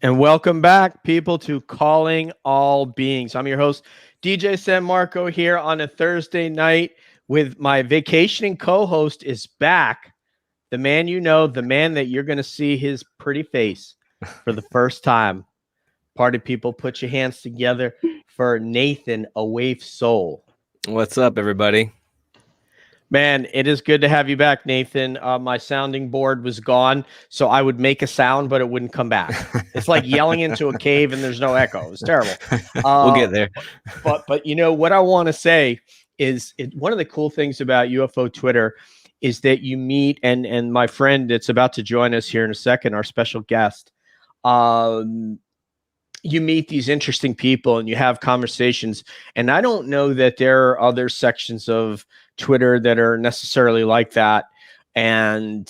And welcome back, people, to Calling All Beings. I'm your host, DJ San Marco, here on a Thursday night with my vacationing co-host is back. The man you know, the man that you're going to see his pretty face for the first time. Party people, put your hands together for Nathan, a Waif Soul. What's up, everybody? Man, it is good to have you back, Nathan. My sounding board was gone, so I would make a sound, but it wouldn't come back. It's like yelling into a cave and there's no echo. It's terrible. We'll get there. But you know what I want to say is one of the cool things about UFO Twitter is that you meet and my friend that's about to join us here in a second, our special guest. You meet these interesting people and you have conversations. And I don't know that there are other sections of Twitter that are necessarily like that. And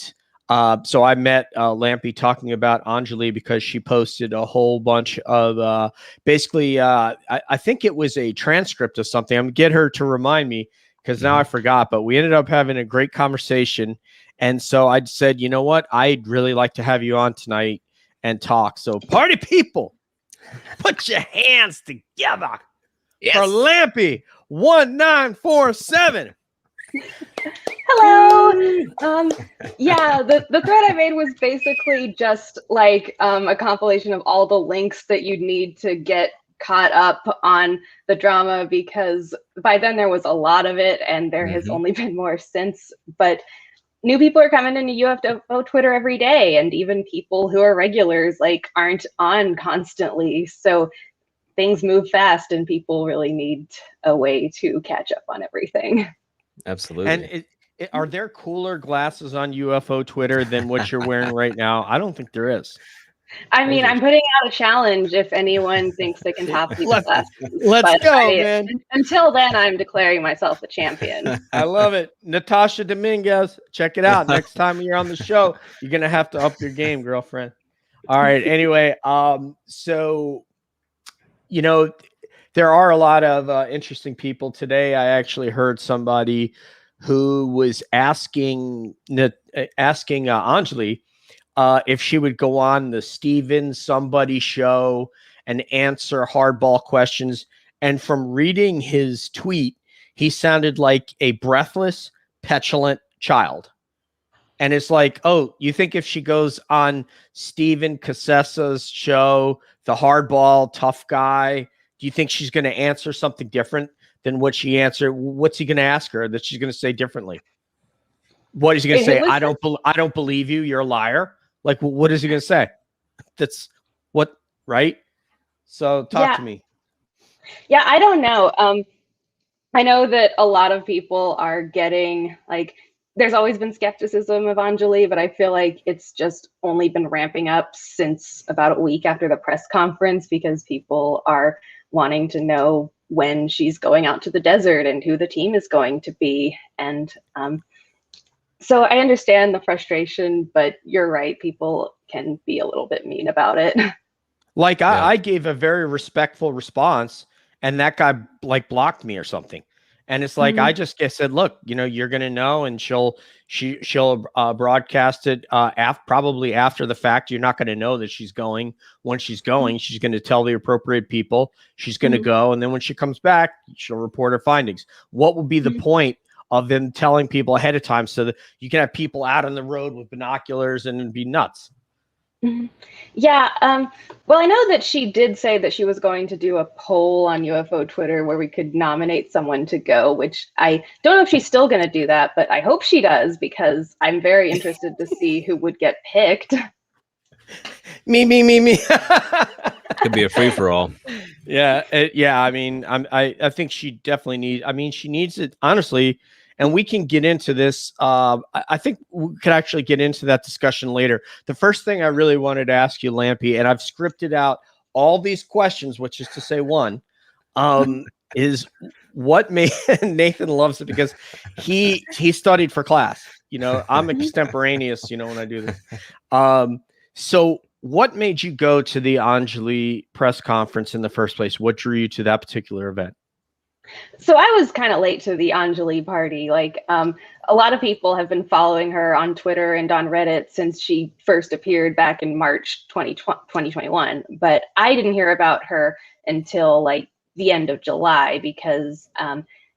so I met Lampy talking about Anjali because she posted a whole bunch of basically, I think it was a transcript of something. I'm going to get her to remind me because now I forgot. But we ended up having a great conversation. And so I said, you know what? I'd really like to have you on tonight and talk. So party people. Put your hands together for Lampy 1947. Hello. Yeah, the thread I made was basically just like a compilation of all the links that you'd need to get caught up on the drama, because by then there was a lot of it and there has only been more since. But new people are coming into UFO Twitter every day, and even people who are regulars like aren't on constantly. So things move fast and people really need a way to catch up on everything. Absolutely. And are there cooler glasses on UFO Twitter than what you're wearing right now? I don't think there is. I mean, I'm putting out a challenge if anyone thinks they can top these glasses. Let's go, man. Until then, I'm declaring myself the champion. I love it. Natasha Dominguez, check it out. Next time you're on the show, you're going to have to up your game, girlfriend. All right. Anyway, so, you know, there are a lot of interesting people today. I actually heard somebody who was asking Anjali if she would go on the Steven somebody show and answer hardball questions. And from reading his tweet, he sounded like a breathless, petulant child. And it's like, oh, you think if she goes on Steven Casessa's show, the hardball tough guy, do you think she's going to answer something different than what she answered? What's he going to ask her that she's going to say differently? What is he going to say? I don't believe you. You're a liar. Like, what is he going to say? That's what, right? So talk to me. Yeah, I don't know. I know that a lot of people are getting, like, there's always been skepticism of Anjali, but I feel like it's just only been ramping up since about a week after the press conference, because people are wanting to know when she's going out to the desert and who the team is going to be. And so I understand the frustration, but you're right. People can be a little bit mean about it. Like I gave a very respectful response and that guy like blocked me or something. And it's like, I just said, look, you know, you're going to know, and she'll broadcast it probably after the fact. You're not going to know that she's going. When she's going, she's going to tell the appropriate people she's going to go. And then when she comes back, she'll report her findings. What would be the point of them telling people ahead of time so that you can have people out on the road with binoculars and it'd be nuts? Yeah. Well, I know that she did say that she was going to do a poll on UFO Twitter where we could nominate someone to go, which I don't know if she's still going to do that, but I hope she does, because I'm very interested to see who would get picked. Me. Could be a free for all. Yeah. I mean, I think she definitely needs. I mean, she needs it, honestly. And we can get into this. I think we could actually get into that discussion later. The first thing I really wanted to ask you, Lampy, and I've scripted out all these questions, which is to say one, is what made Nathan loves it because he studied for class. You know, I'm extemporaneous, you know, when I do this. So what made you go to the Anjali press conference in the first place? What drew you to that particular event? So I was kind of late to the Anjali party. Like, a lot of people have been following her on Twitter and on Reddit since she first appeared back in March 2021. But I didn't hear about her until like the end of July because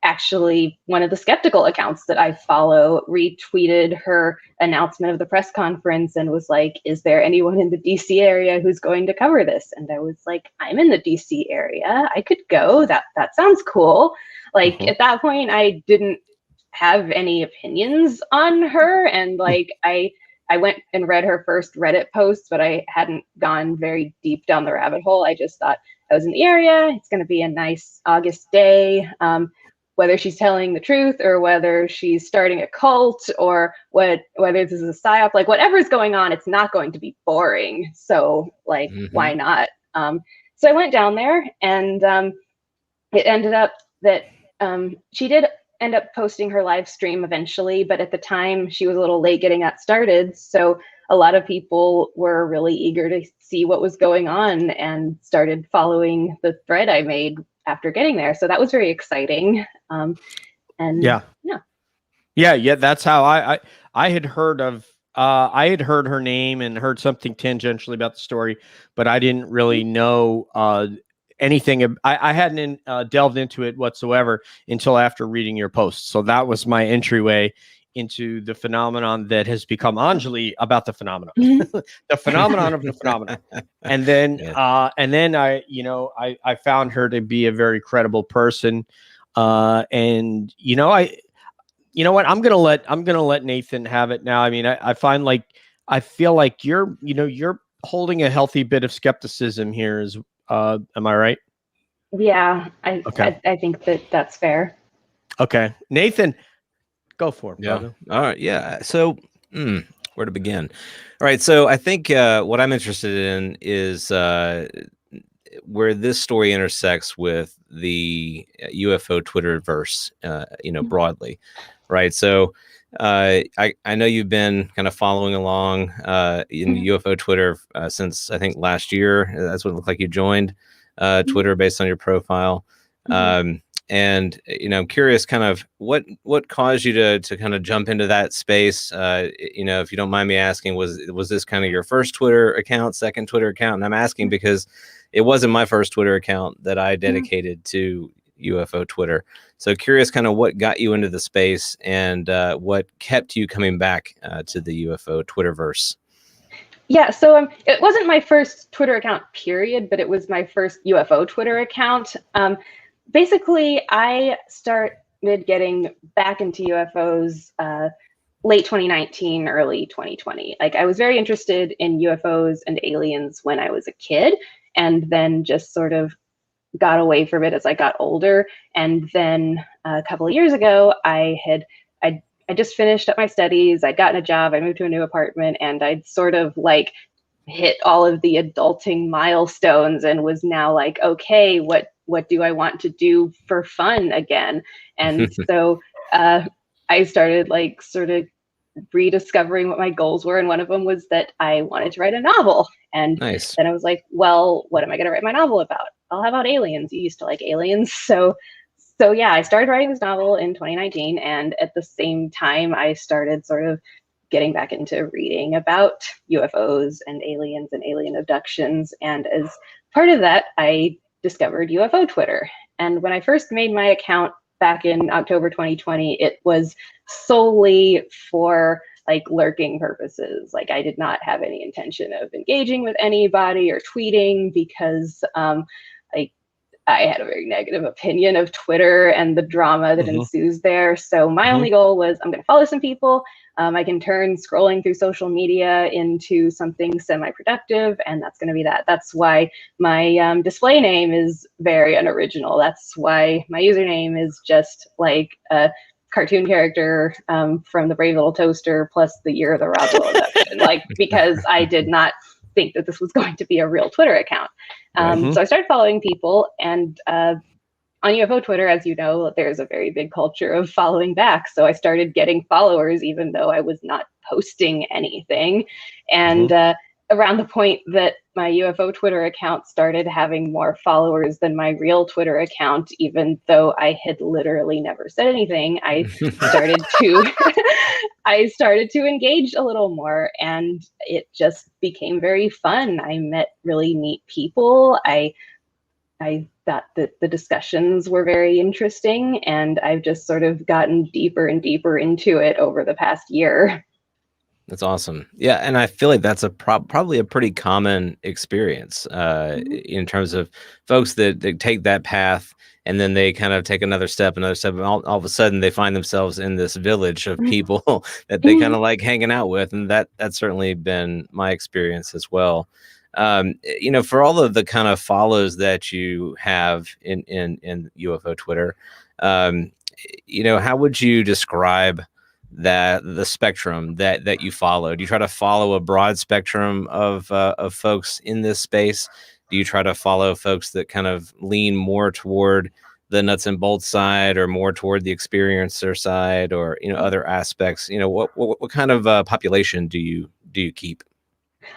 actually one of the skeptical accounts that I follow retweeted her announcement of the press conference and was like, is there anyone in the DC area who's going to cover this? And I was like, I'm in the DC area. I could go. That sounds cool. Like at that point, I didn't have any opinions on her. And like, I went and read her first Reddit post, but I hadn't gone very deep down the rabbit hole. I just thought I was in the area. It's going to be a nice August day. Whether she's telling the truth or whether she's starting a cult or whether this is a psyop, like whatever's going on, it's not going to be boring. So like, why not? So I went down there and it ended up that she did end up posting her live stream eventually, but at the time she was a little late getting that started. So a lot of people were really eager to see what was going on and started following the thread I made after getting there. So that was very exciting. And yeah. That's how I had heard of, I had heard her name and heard something tangentially about the story, but I didn't really know anything. I hadn't delved into it whatsoever until after reading your post. So that was my entryway into the phenomenon that has become Anjali about the phenomenon, the phenomenon of the phenomenon. And then, I found her to be a very credible person. And you know what, I'm going to let Nathan have it now. I mean, I find like, I feel like you're holding a healthy bit of skepticism here. Am I right? Yeah, I think that's fair. Okay. Nathan, go for it, brother. All right. Yeah. So where to begin? All right. So I think what I'm interested in is where this story intersects with the UFO Twitterverse, broadly. Right. So I know you've been kind of following along in UFO Twitter since I think last year. That's what it looked like you joined Twitter based on your profile. And I'm curious, kind of what caused you to kind of jump into that space. If you don't mind me asking, was this kind of your first Twitter account, second Twitter account? And I'm asking because it wasn't my first Twitter account that I dedicated to UFO Twitter. So curious, kind of what got you into the space and what kept you coming back to the UFO Twitterverse. Yeah, so it wasn't my first Twitter account, period, but it was my first UFO Twitter account. Basically, I started getting back into UFOs late 2019, early 2020. Like, I was very interested in UFOs and aliens when I was a kid, and then just sort of got away from it as I got older. And then a couple of years ago, I just finished up my studies. I'd gotten a job. I moved to a new apartment, and I'd sort of like hit all of the adulting milestones and was now like, okay, what do I want to do for fun again? And so I started like sort of rediscovering what my goals were. And one of them was that I wanted to write a novel. And then I was like, well, what am I going to write my novel about? How about aliens? You used to like aliens. So yeah, I started writing this novel in 2019. And at the same time, I started sort of getting back into reading about UFOs and aliens and alien abductions. And as part of that, I discovered UFO Twitter. And when I first made my account back in October 2020, it was solely for like lurking purposes. Like, I did not have any intention of engaging with anybody or tweeting because I had a very negative opinion of Twitter and the drama that ensues there. So my only goal was, I'm going to follow some people. I can turn scrolling through social media into something semi-productive, and that's going to be that. That's why my display name is very unoriginal. That's why my username is just like a cartoon character from the Brave Little Toaster plus the year of the Roswell abduction, like, because I did not think that this was going to be a real Twitter account. So I started following people, and on UFO Twitter, as you know, there's a very big culture of following back. So I started getting followers, even though I was not posting anything. And around the point that my UFO Twitter account started having more followers than my real Twitter account, even though I had literally never said anything. I started to I started to engage a little more, and it just became very fun. I met really neat people. I thought that the discussions were very interesting, and I've just sort of gotten deeper and deeper into it over the past year. That's awesome. Yeah, and I feel like that's a probably a pretty common experience in terms of folks that take that path and then they kind of take another step, and all of a sudden they find themselves in this village of people that they kind of like hanging out with, and that's certainly been my experience as well. For all of the kind of follows that you have in UFO Twitter, how would you describe that the spectrum that you follow? Do you try to follow a broad spectrum of folks in this space? Do you try to follow folks that kind of lean more toward the nuts and bolts side, or more toward the experiencer side, or other aspects? What kind of population do you keep?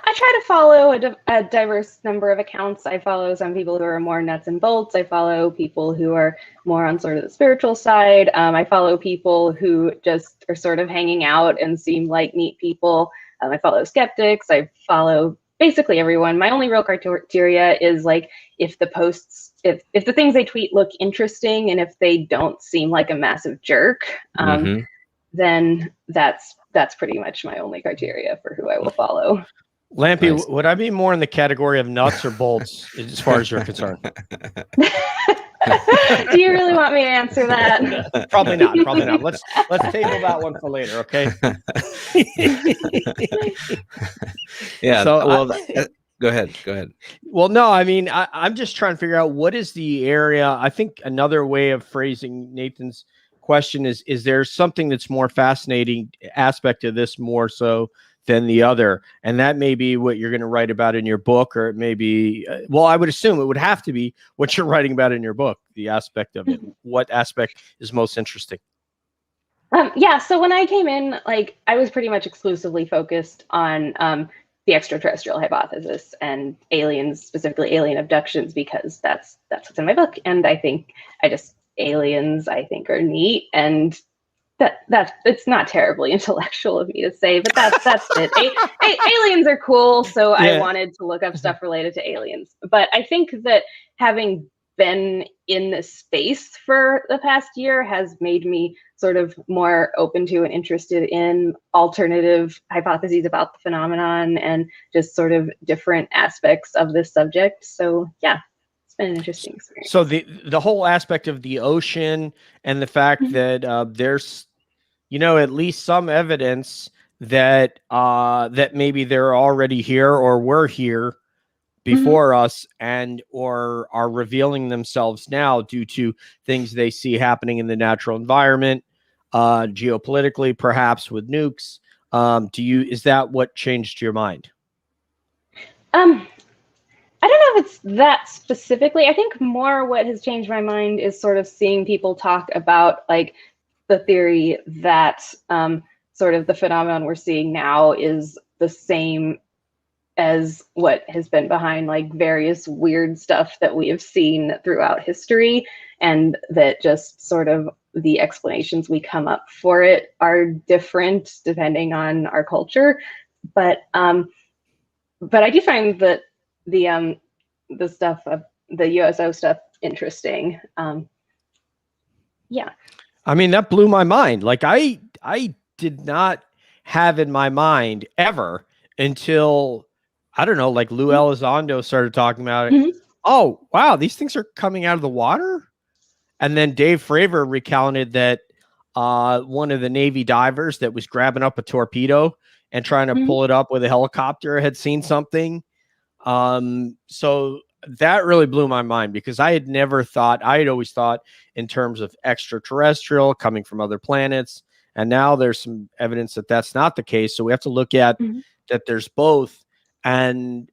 I try to follow a diverse number of accounts. I follow some people who are more nuts and bolts. I follow people who are more on sort of the spiritual side. I follow people who just are sort of hanging out and seem like neat people. I follow skeptics. I follow basically everyone. My only real criteria is like if the posts, if the things they tweet look interesting, and if they don't seem like a massive jerk, then that's pretty much my only criteria for who I will follow. Lampy, Nice. Would I be more in the category of nuts or bolts as far as you're concerned? Do you really want me to answer that? Probably not. Probably not. Let's table that one for later, okay? Yeah. So, well, go ahead. Well, no, I mean, I'm just trying to figure out what is the area. I think another way of phrasing Nathan's question is there something that's more fascinating aspect of this more so than the other? And that may be what you're going to write about in your book, or it may be, well, I would assume it would have to be what you're writing about in your book, the aspect of it. What aspect is most interesting? Yeah, so when I came in, like, I was pretty much exclusively focused on the extraterrestrial hypothesis and aliens, specifically alien abductions, because that's what's in my book. And I think aliens, I think, are neat, and that it's not terribly intellectual of me to say, but that's it. Aliens are cool, so yeah. I wanted to look up stuff related to aliens. But I think that having been in this space for the past year has made me sort of more open to and interested in alternative hypotheses about the phenomenon and just sort of different aspects of this subject. So yeah, it's been an interesting experience. So the whole aspect of the ocean and the fact that there's, at least some evidence that that maybe they're already here or were here before us, and or are revealing themselves now due to things they see happening in the natural environment, geopolitically, perhaps with nukes. Is that what changed your mind? I don't know if it's that specifically. I think more what has changed my mind is sort of seeing people talk about like the theory that sort of the phenomenon we're seeing now is the same as what has been behind like various weird stuff that we have seen throughout history, and that just sort of the explanations we come up for it are different depending on our culture. But I do find that the stuff of the USO stuff interesting. Yeah. I mean, that blew my mind. Like I did not have in my mind ever until, I don't know, like Lou Elizondo started talking about it. Oh, wow, these things are coming out of the water? And then Dave Fravor recounted that one of the Navy divers that was grabbing up a torpedo and trying to pull it up with a helicopter had seen something. So that really blew my mind, because I had always thought in terms of extraterrestrial coming from other planets. And now there's some evidence that that's not the case. So we have to look at that there's both. And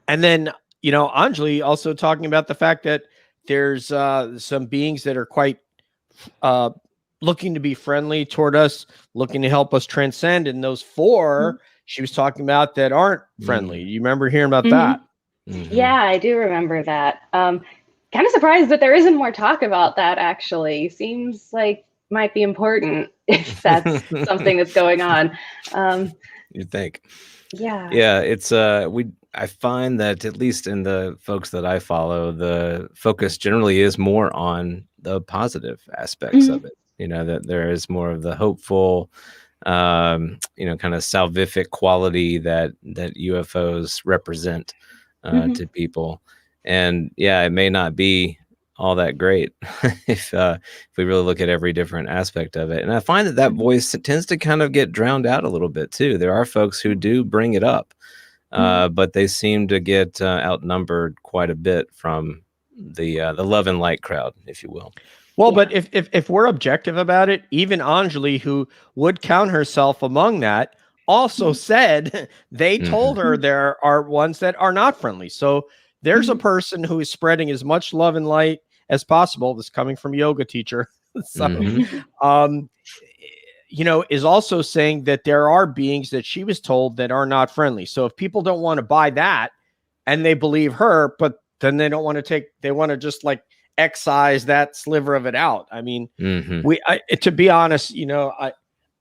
then, Anjali also talking about the fact that there's some beings that are quite looking to be friendly toward us, looking to help us transcend. And those four she was talking about that aren't friendly. You remember hearing about Mhm. that? Yeah, I do remember that. Kind of surprised that there isn't more talk about that, actually. Seems like might be important if that's something that's going on. You think? Yeah. Yeah, it's I find that at least in the folks that I follow, the focus generally is more on the positive aspects of it. You know, that there is more of the hopeful, you know, kind of salvific quality that UFOs represent to people. And yeah, it may not be all that great if we really look at every different aspect of it. And I find that that voice tends to kind of get drowned out a little bit too. There are folks who do bring it up, but they seem to get outnumbered quite a bit from the love and light crowd, if you will. Well, but if we're objective about it, even Anjali, who would count herself among that, also said they told her there are ones that are not friendly. So there's a person who is spreading as much love and light as possible. This coming from yoga teacher. So, you know, is also saying that there are beings that she was told that are not friendly. So if people don't want to buy that and they believe her, but then they don't want to they want to just like excise that sliver of it out. I mean, to be honest, you know,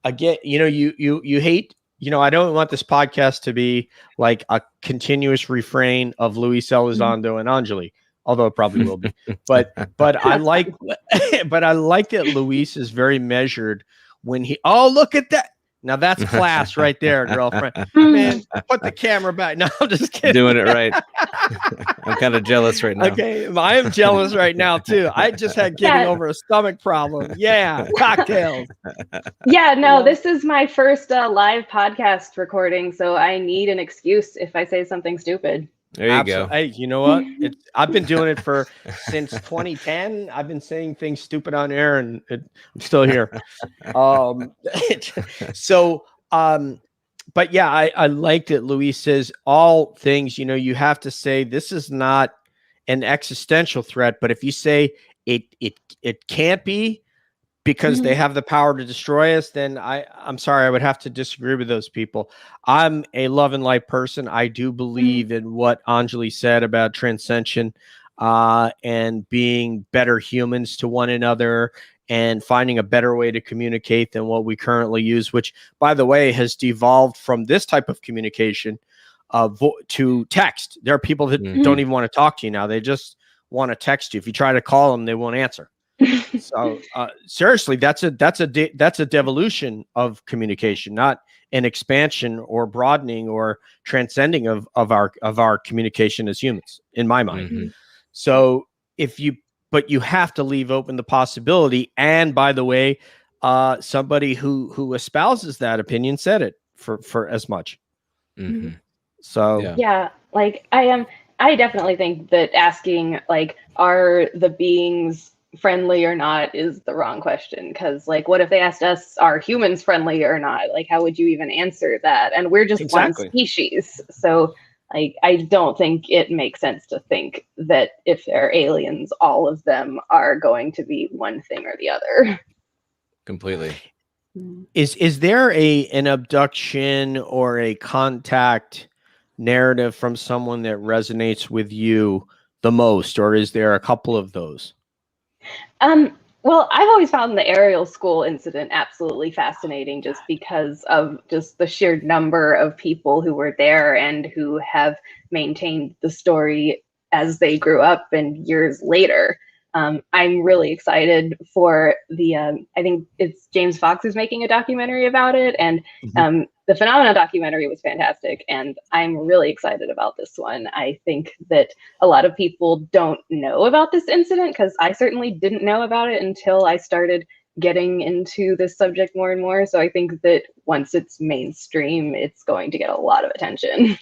I get, you know, you hate, you know, I don't want this podcast to be like a continuous refrain of Luis Elizondo and Anjali, although it probably will be. But I like, but I like that Luis is very measured when oh, look at that. Now that's class right there, girlfriend. Man, put the camera back. No, I'm just kidding. Doing it right. I'm kind of jealous right now. Okay, I am jealous right now too. I just had getting over a stomach problem. Yeah, cocktails. Yeah, no, this is my first live podcast recording, so I need an excuse if I say something stupid. There you go. Hey, you know what? I've been doing it since 2010. I've been saying things stupid on air, and I'm still here. But yeah, I like that Luis says all things. You know, you have to say this is not an existential threat, but if you say it can't be because they have the power to destroy us, then I'm sorry, I would have to disagree with those people. I'm a love and light person. I do believe in what Anjali said about transcension and being better humans to one another and finding a better way to communicate than what we currently use, which, by the way, has devolved from this type of communication to text. There are people that don't even want to talk to you now. They just want to text you. If you try to call them, they won't answer. So seriously, that's a devolution of communication, not an expansion or broadening or transcending of our communication as humans, in my mind. So but you have to leave open the possibility. And by the way, somebody who espouses that opinion said it for as much. So yeah, like I definitely think that asking like, are the beings friendly or not is the wrong question, because like, what if they asked us, are humans friendly or not? Like, how would you even answer that? And we're just one species. So like, I don't think it makes sense to think that if they're aliens, all of them are going to be one thing or the other. Completely. Is there an abduction or a contact narrative from someone that resonates with you the most, or is there a couple of those? Well, I've always found the aerial school incident absolutely fascinating, just because of just the sheer number of people who were there and who have maintained the story as they grew up and years later. I'm really excited for I think it's James Fox who's making a documentary about it, and the Phenomena documentary was fantastic, and I'm really excited about this one. I think that a lot of people don't know about this incident, because I certainly didn't know about it until I started getting into this subject more and more. So I think that once it's mainstream, it's going to get a lot of attention.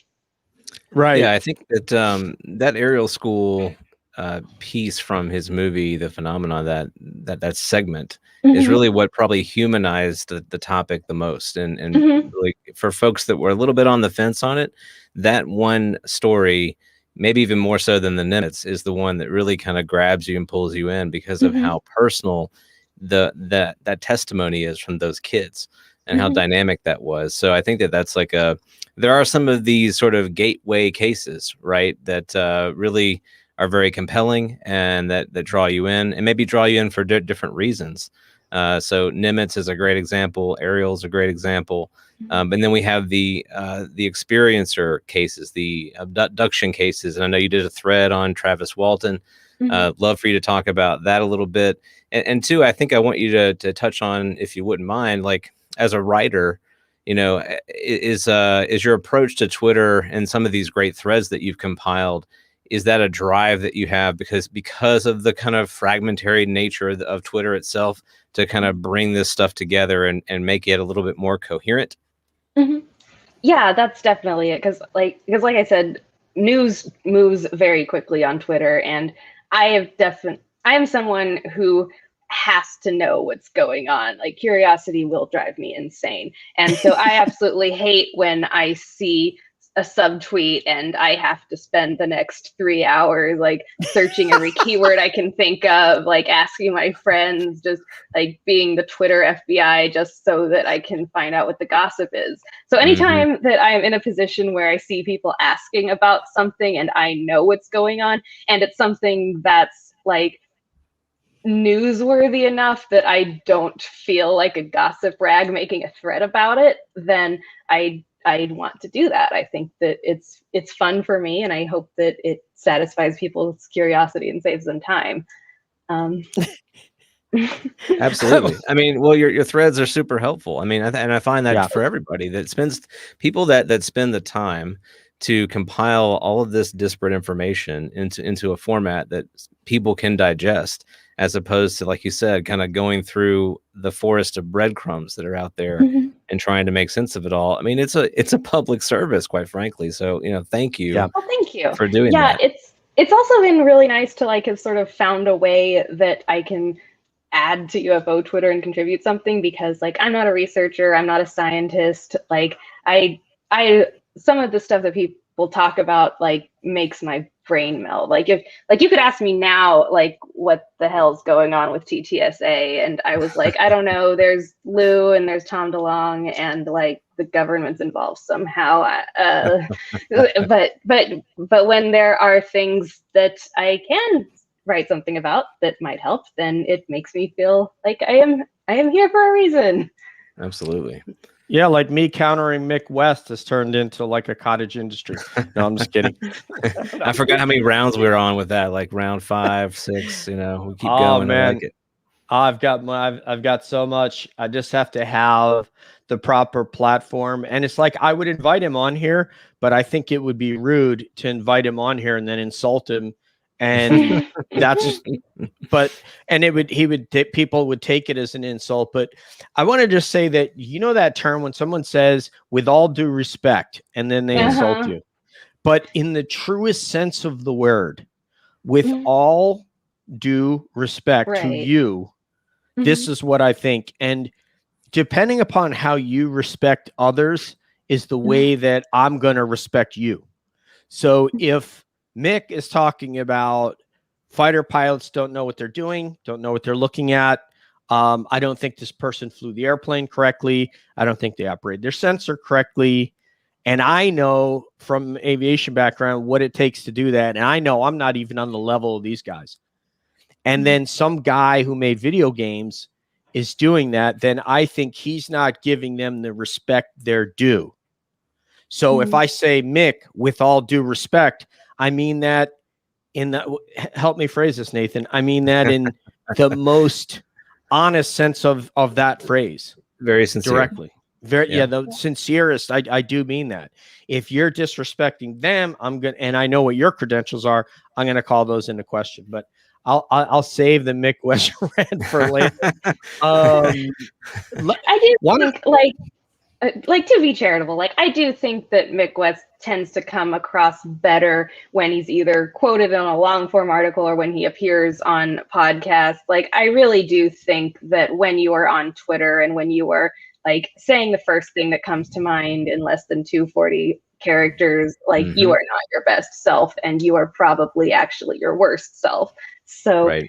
Right. Yeah, I think that that aerial school piece from his movie, The Phenomenon, that segment is really what probably humanized the topic the most. And really, for folks that were a little bit on the fence on it, that one story, maybe even more so than the Nimitz, is the one that really kind of grabs you and pulls you in because of how personal that testimony is from those kids. and how dynamic that was. So I think that that's like there are some of these sort of gateway cases, right, that really are very compelling and that draw you in, and maybe draw you in for different reasons. So Nimitz is a great example. Ariel's a great example. And then we have the experiencer cases, the abduction cases. And I know you did a thread on Travis Walton. Love for you to talk about that a little bit. And two, I think I want you to touch on, if you wouldn't mind, like as a writer, you know, is your approach to Twitter and some of these great threads that you've compiled, is that a drive that you have because of the kind of fragmentary nature of Twitter itself to kind of bring this stuff together and make it a little bit more coherent? Yeah, that's definitely it. Because like I said, news moves very quickly on Twitter, and I am someone who has to know what's going on. Like, curiosity will drive me insane. And so I absolutely hate when I see a subtweet and I have to spend the next 3 hours like searching every keyword I can think of, like asking my friends, just like being the Twitter FBI just so that I can find out what the gossip is. So anytime that I'm in a position where I see people asking about something and I know what's going on, and it's something that's like newsworthy enough that I don't feel like a gossip rag making a thread about it, then I'd want to do that. I think that it's fun for me, and I hope that it satisfies people's curiosity and saves them time. Absolutely. I mean, well, your threads are super helpful. I mean, and I find that for everybody that spends people that spend the time to compile all of this disparate information into a format that people can digest, as opposed to, like you said, kind of going through the forest of breadcrumbs that are out there and trying to make sense of it all. I mean, it's a public service, quite frankly. So, you know, thank you. Well, thank you for doing that. Yeah, it's also been really nice to like have sort of found a way that I can add to UFO Twitter and contribute something, because like I'm not a researcher, I'm not a scientist. Like I some of the stuff that people talk about like makes my brain melt. Like if you could ask me now like what the hell's going on with TTSA, and I was like, I don't know, there's Lou and there's Tom DeLonge and like the government's involved somehow. But when there are things that I can write something about that might help, then it makes me feel like I am here for a reason. Absolutely. Yeah, like me countering Mick West has turned into like a cottage industry. No, I'm just kidding. I forgot how many rounds we were on with that, like round 5, 6, you know, we keep going. Man. I like it. I've got so much. I just have to have the proper platform. And it's like, I would invite him on here, but I think it would be rude to invite him on here and then insult him. And people would take it as an insult. But I want to just say that, you know, that term when someone says with all due respect, and then they insult you, but in the truest sense of the word, with all due respect to you, this is what I think. And depending upon how you respect others is the way that I'm going to respect you. So if Mick is talking about fighter pilots don't know what they're doing, don't know what they're looking at, I don't think this person flew the airplane correctly, I don't think they operated their sensor correctly, and I know from aviation background what it takes to do that, and I know I'm not even on the level of these guys. And then some guy who made video games is doing that, then I think he's not giving them the respect they're due. So if I say, Mick, with all due respect, I mean that help me phrase this, Nathan. I mean that in the most honest sense of that phrase. Very sincere. Directly. The sincerest. I do mean that. If you're disrespecting them, and I know what your credentials are, I'm going to call those into question. But I'll save the Mick West rant for later. I do think like to be charitable, like I do think that Mick West tends to come across better when he's either quoted in a long form article or when he appears on podcasts. Like I really do think that when you are on Twitter and when you are like saying the first thing that comes to mind in less than 240 characters, like you are not your best self, and you are probably actually your worst self. So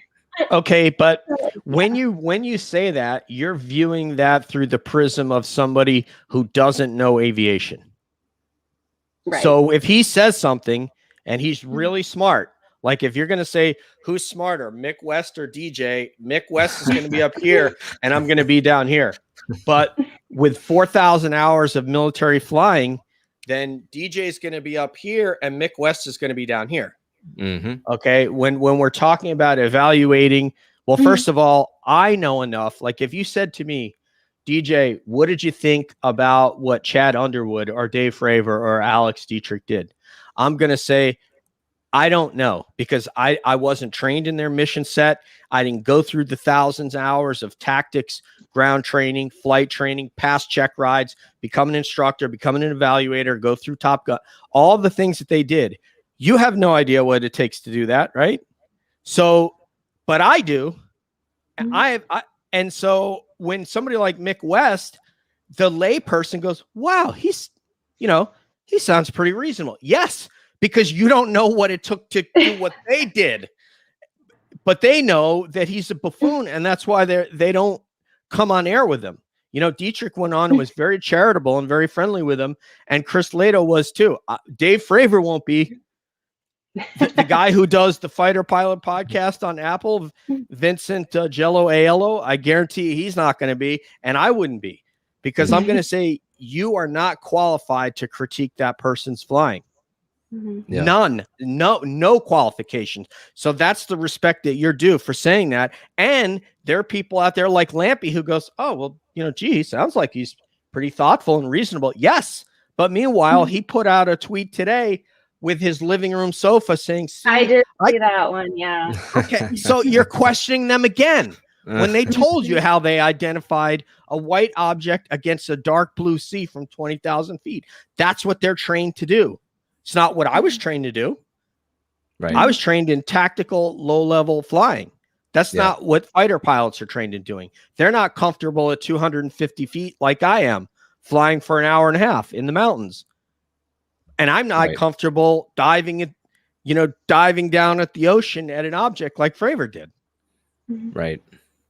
Okay, but when you say that, you're viewing that through the prism of somebody who doesn't know aviation. Right. So if he says something and he's really smart, like if you're going to say who's smarter, Mick West or DJ, Mick West is going to be up here and I'm going to be down here. But with 4,000 hours of military flying, then DJ is going to be up here and Mick West is going to be down here. Mm-hmm. Okay. When we're talking about evaluating, well, first of all, I know enough. Like if you said to me, DJ, what did you think about what Chad Underwood or Dave Fravor or Alex Dietrich did? I'm going to say, I don't know, because I wasn't trained in their mission set. I didn't go through the thousands of hours of tactics, ground training, flight training, pass check rides, become an instructor, become an evaluator, go through Top Gun, all the things that they did. You have no idea what it takes to do that, right? So, but I do. And so when somebody like Mick West, the lay person goes, wow, he sounds pretty reasonable. Yes, because you don't know what it took to do what they did. But they know that he's a buffoon, and that's why they don't come on air with him. Dietrich went on and was very charitable and very friendly with him, and Chris Lato was too. Dave Fravor won't be. The guy who does the Fighter Pilot podcast on Apple, Vincent Jello Aiello, I guarantee he's not going to be, and I wouldn't be, because I'm going to say you are not qualified to critique that person's flying. Yeah. None, no qualifications. So that's the respect that you're due for saying that. And there are people out there like Lampy who goes, oh, well, gee, sounds like he's pretty thoughtful and reasonable. Yes. But meanwhile, he put out a tweet today with his living room sofa saying, I did see that one. Yeah. Okay. So you're questioning them again when they told you how they identified a white object against a dark blue sea from 20,000 feet. That's what they're trained to do. It's not what I was trained to do. Right. I was trained in tactical low-level flying. That's not what fighter pilots are trained in doing. They're not comfortable at 250 feet like I am, flying for an hour and a half in the mountains. And I'm not comfortable diving down at the ocean at an object like Fravor did. Right.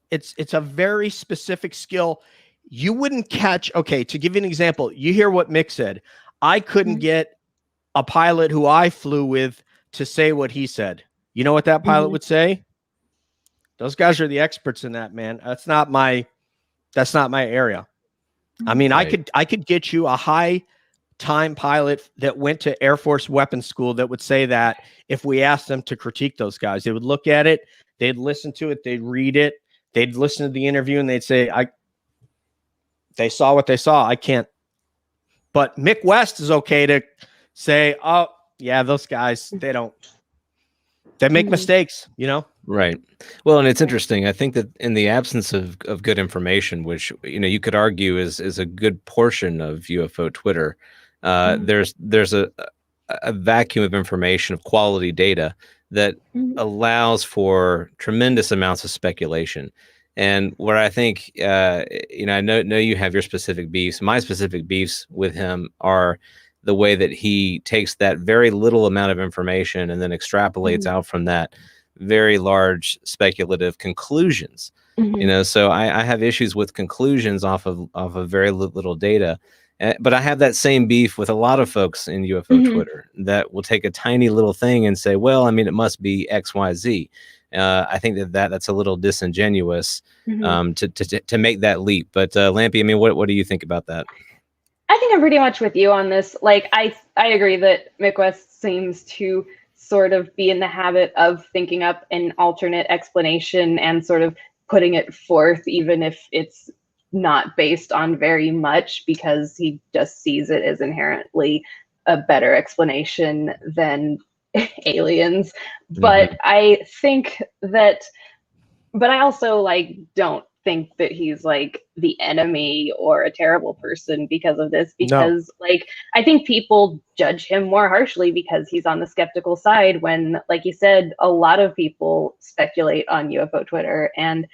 It's a very specific skill. You wouldn't catch. Okay, to give you an example, you hear what Mick said. I couldn't get a pilot who I flew with to say what he said. You know what that pilot would say? Those guys are the experts in that, man. That's not my area. I mean, I could get you a high time pilot that went to Air Force weapons school that would say that if we asked them to critique those guys, they would look at it, they'd listen to it, they'd read it, they'd listen to the interview, and they'd say, they saw what they saw. I can't. But Mick West is okay to say, oh, yeah, those guys, they make mistakes, Right. Well, and it's interesting. I think that in the absence of good information, which, you could argue is a good portion of UFO Twitter, there's a vacuum of information, of quality data that allows for tremendous amounts of speculation. And where I think, I know you have your specific beefs. My specific beefs with him are the way that he takes that very little amount of information and then extrapolates out from that very large speculative conclusions. So I have issues with conclusions off of very little data. But I have that same beef with a lot of folks in UFO Twitter that will take a tiny little thing and say, well, I mean, it must be X, Y, Z. I think that's a little disingenuous to make that leap. But Lampy, I mean, what do you think about that? I think I'm pretty much with you on this. Like, I agree that Mick West seems to sort of be in the habit of thinking up an alternate explanation and sort of putting it forth, even if it's not based on very much, because he just sees it as inherently a better explanation than aliens. But I think that, but I also don't think that he's the enemy or a terrible person because of this, because I think people judge him more harshly because he's on the skeptical side, when, like you said, a lot of people speculate on UFO Twitter, and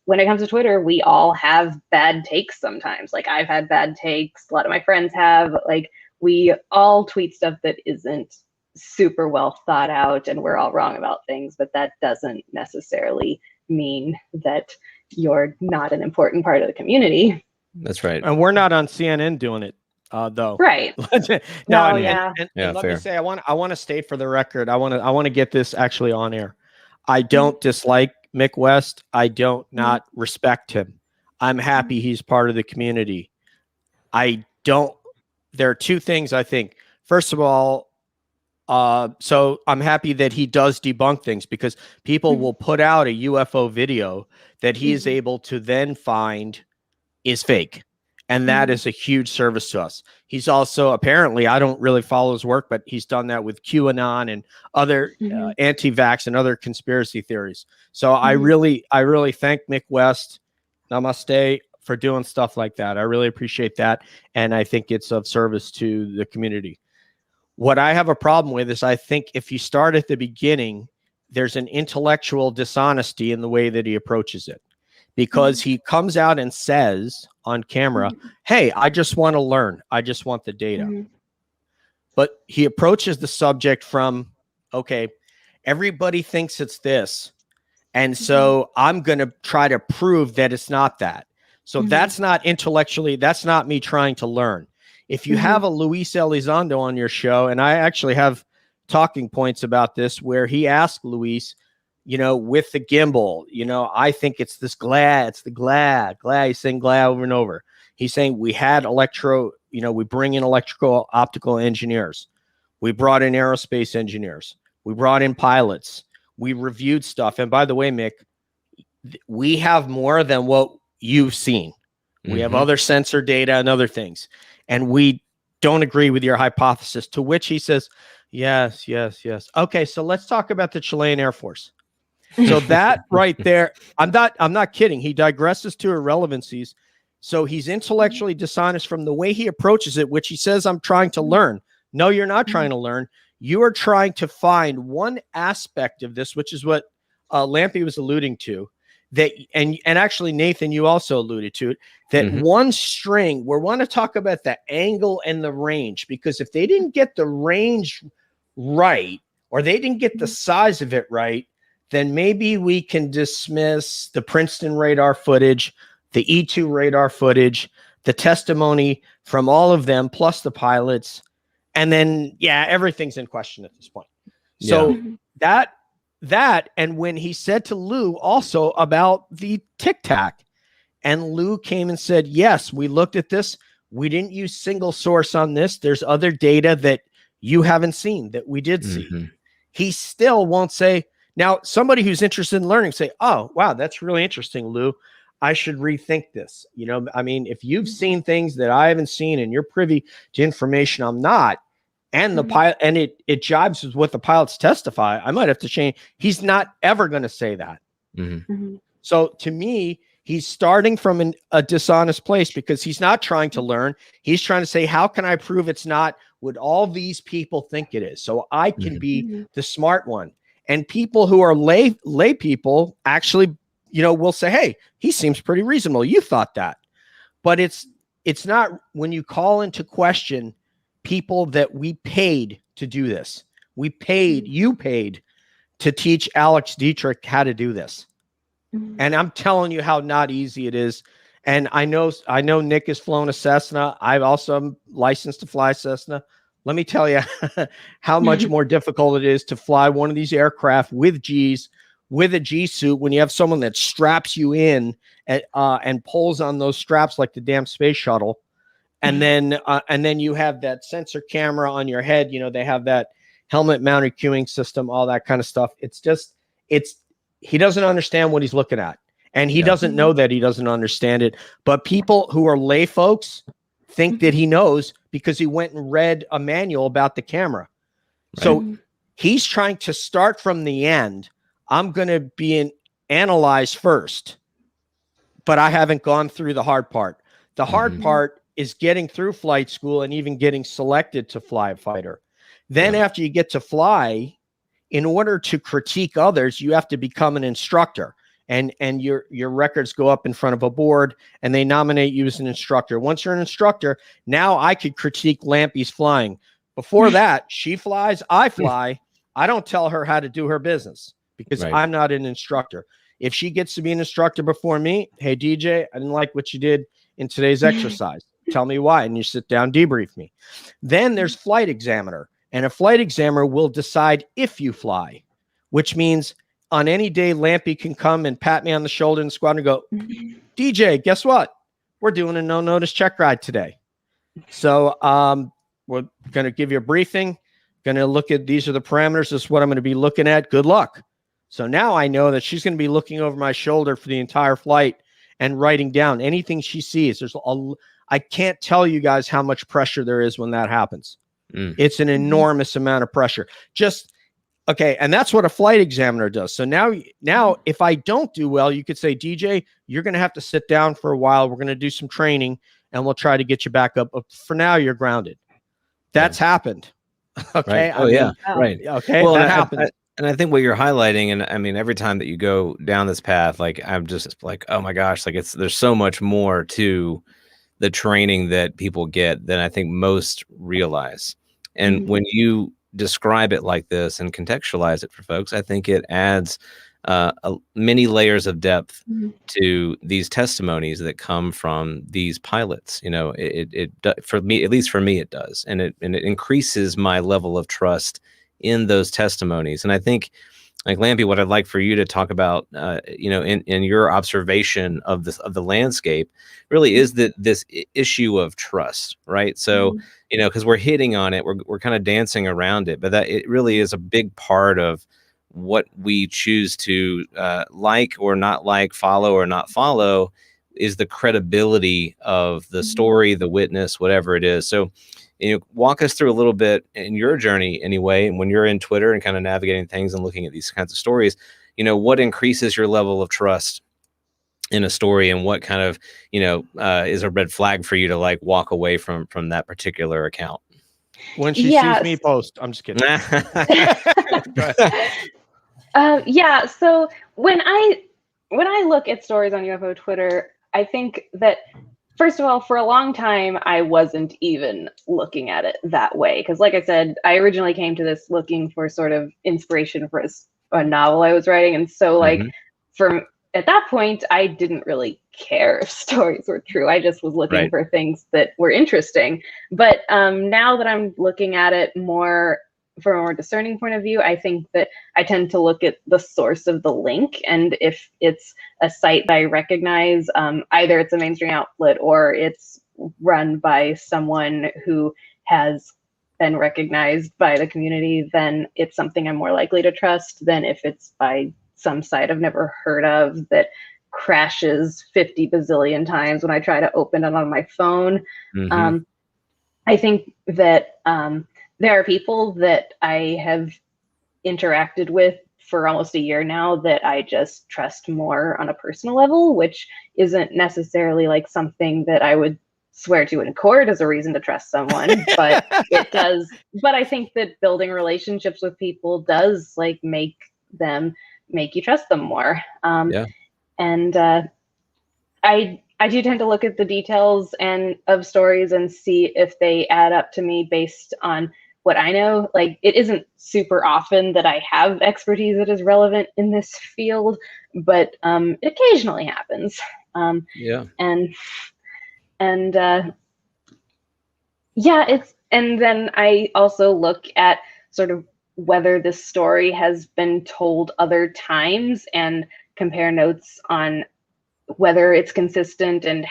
when it comes to Twitter, we all have bad takes sometimes. I've had bad takes, a lot of my friends have. We all tweet stuff that isn't super well thought out and we're all wrong about things, but that doesn't necessarily mean that you're not an important part of the community. That's right. And we're not on CNN doing it, though. Right. No, No, and, yeah. and let fair. me say, I want to state for the record, I want to get this actually on air. I don't dislike Mick West. I don't not respect him. I'm happy he's part of the community. There are two things I think. First of all, so I'm happy that he does debunk things, because people will put out a UFO video that he is able to then find is fake. And that is a huge service to us. He's also, apparently, I don't really follow his work, but he's done that with QAnon and other anti-vax and other conspiracy theories. So I really thank Mick West, namaste, for doing stuff like that. I really appreciate that. And I think it's of service to the community. What I have a problem with is I think if you start at the beginning, there's an intellectual dishonesty in the way that he approaches it, because he comes out and says on camera, hey, I just want to learn. I just want the data. But he approaches the subject from, okay, everybody thinks it's this. And so I'm going to try to prove that it's not that. So that's not intellectually, that's not me trying to learn. If you have a Luis Elizondo on your show, and I actually have talking points about this, where he asked Luis, you know, with the gimbal, you know, I think it's this GLAD, it's the GLAD. He's saying GLAD over and over. He's saying we had we bring in electrical optical engineers. We brought in aerospace engineers. We brought in pilots. We reviewed stuff. And by the way, Mick, we have more than what you've seen. We have other sensor data and other things. And we don't agree with your hypothesis, to which he says, yes. Okay, so let's talk about the Chilean Air Force. So that right there, I'm not kidding. He digresses to irrelevancies. So he's intellectually dishonest from the way he approaches it, which he says, I'm trying to learn. No, you're not trying to learn. You are trying to find one aspect of this, which is what Lampy was alluding to. That and actually, Nathan, you also alluded to it, that one string, we want to talk about the angle and the range, because if they didn't get the range right, or they didn't get the size of it right, then maybe we can dismiss the Princeton radar footage, the E2 radar footage, the testimony from all of them, plus the pilots. And then, everything's in question at this point. So that, and when he said to Lou also about the Tic Tac, and Lou came and said, yes, we looked at this. We didn't use single source on this. There's other data that you haven't seen that we did see. He still won't say. Now, somebody who's interested in learning say, oh, wow, that's really interesting, Lou. I should rethink this. You know, I mean, if you've seen things that I haven't seen and you're privy to information I'm not, and the pilot, and it jibes with what the pilots testify, I might have to change. He's not ever going to say that. So to me, he's starting from a dishonest place, because he's not trying to learn. He's trying to say, how can I prove it's not what all these people think it is, so I can be the smart one? And people who are lay people actually, you know, will say, hey, he seems pretty reasonable. You thought that. But it's not when you call into question people that we paid to do this. You paid to teach Alex Dietrich how to do this. And I'm telling you how not easy it is. And I know Nick has flown a Cessna. I've also am licensed to fly Cessna. Let me tell you how much more difficult it is to fly one of these aircraft with G's, with a G suit, when you have someone that straps you in and pulls on those straps like the damn space shuttle. And then you have that sensor camera on your head. You know, they have that helmet mounted cueing system, all that kind of stuff. He doesn't understand what he's looking at, and he doesn't know that he doesn't understand it. But people who are lay folks think that he knows, because he went and read a manual about the camera. Right. So he's trying to start from the end. I'm going to be analyzed first, but I haven't gone through the hard part. The hard part is getting through flight school and even getting selected to fly a fighter. Then after you get to fly, in order to critique others, you have to become an instructor, and your records go up in front of a board, and they nominate you as an instructor. Once you're an instructor, now I could critique Lampy's flying. Before that, she flies, I fly. I don't tell her how to do her business because Right. I'm not an instructor. If she gets to be an instructor before me, hey, DJ, I didn't like what you did in today's exercise. Tell me why. And you sit down, debrief me. Then there's flight examiner. And a flight examiner will decide if you fly, which means on any day, Lampy can come and pat me on the shoulder in the squad and go, DJ, guess what? We're doing a no-notice check ride today. So we're going to give you a briefing. Going to look at, these are the parameters. This is what I'm going to be looking at. Good luck. So now I know that she's going to be looking over my shoulder for the entire flight and writing down anything she sees. I can't tell you guys how much pressure there is when that happens. It's an enormous amount of pressure. Okay, and that's what a flight examiner does. So now if I don't do well, you could say, DJ, you're going to have to sit down for a while. We're going to do some training, and we'll try to get you back up. But for now, you're grounded. That's happened. Okay. Right. Right. Okay. Well, that happened. And I think what you're highlighting, and I mean, every time that you go down this path, like I'm just like, oh my gosh, like there's so much more to the training that people get than I think most realize. And when you describe it like this and contextualize it for folks, I think it adds many layers of depth to these testimonies that come from these pilots. You know, it for me, at least for me, it does, and it increases my level of trust in those testimonies. And I think, like Lampy, what I'd like for you to talk about, in your observation of the landscape, really is that this issue of trust, right? So, because we're hitting on it, we're kind of dancing around it, but that it really is a big part of what we choose to like or not like, follow or not follow, is the credibility of the story, the witness, whatever it is. So, walk us through a little bit in your journey anyway, and when you're in Twitter and kind of navigating things and looking at these kinds of stories, what increases your level of trust in a story, and what kind of, is a red flag for you to like walk away from that particular account? When she sees me post, I'm just kidding. Yeah. So when I look at stories on UFO Twitter, I think that, first of all, for a long time, I wasn't even looking at it that way. Because like I said, I originally came to this looking for sort of inspiration for a novel I was writing. And so at that point, I didn't really care if stories were true. I just was looking for things that were interesting. But now that I'm looking at it more from a more discerning point of view, I think that I tend to look at the source of the link. And if it's a site that I recognize, either it's a mainstream outlet or it's run by someone who has been recognized by the community, then it's something I'm more likely to trust than if it's by some site I've never heard of that crashes 50 bazillion times when I try to open it on my phone. I think that there are people that I have interacted with for almost a year now that I just trust more on a personal level, which isn't necessarily like something that I would swear to in court as a reason to trust someone, but it does. But I think that building relationships with people does like make you trust them more. And I do tend to look at the details of stories and see if they add up to me based on what I know. Like, it isn't super often that I have expertise that is relevant in this field, but it occasionally happens. And then I also look at sort of whether this story has been told other times and compare notes on whether it's consistent and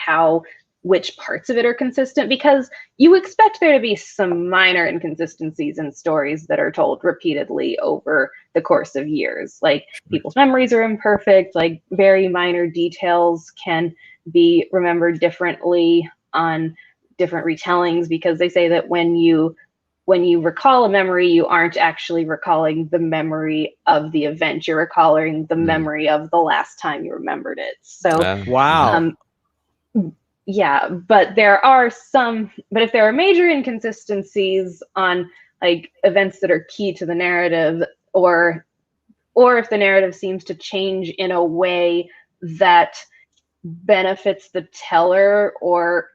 which parts of it are consistent, because you expect there to be some minor inconsistencies in stories that are told repeatedly over the course of years. Like, people's memories are imperfect, like very minor details can be remembered differently on different retellings, because they say that when you recall a memory, you aren't actually recalling the memory of the event. You're recalling the memory of the last time you remembered it. So, wow. Yeah, but if there are major inconsistencies on like events that are key to the narrative, or if the narrative seems to change in a way that benefits the teller or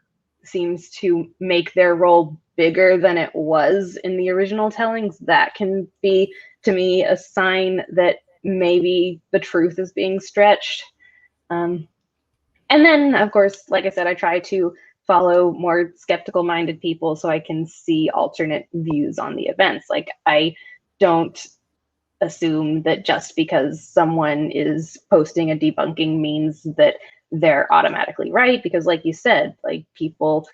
seems to make their role bigger than it was in the original tellings, that can be, to me, a sign that maybe the truth is being stretched. And then, of course, like I said, I try to follow more skeptical minded people so I can see alternate views on the events. Like, I don't assume that just because someone is posting a debunking means that they're automatically right, because like you said, like, people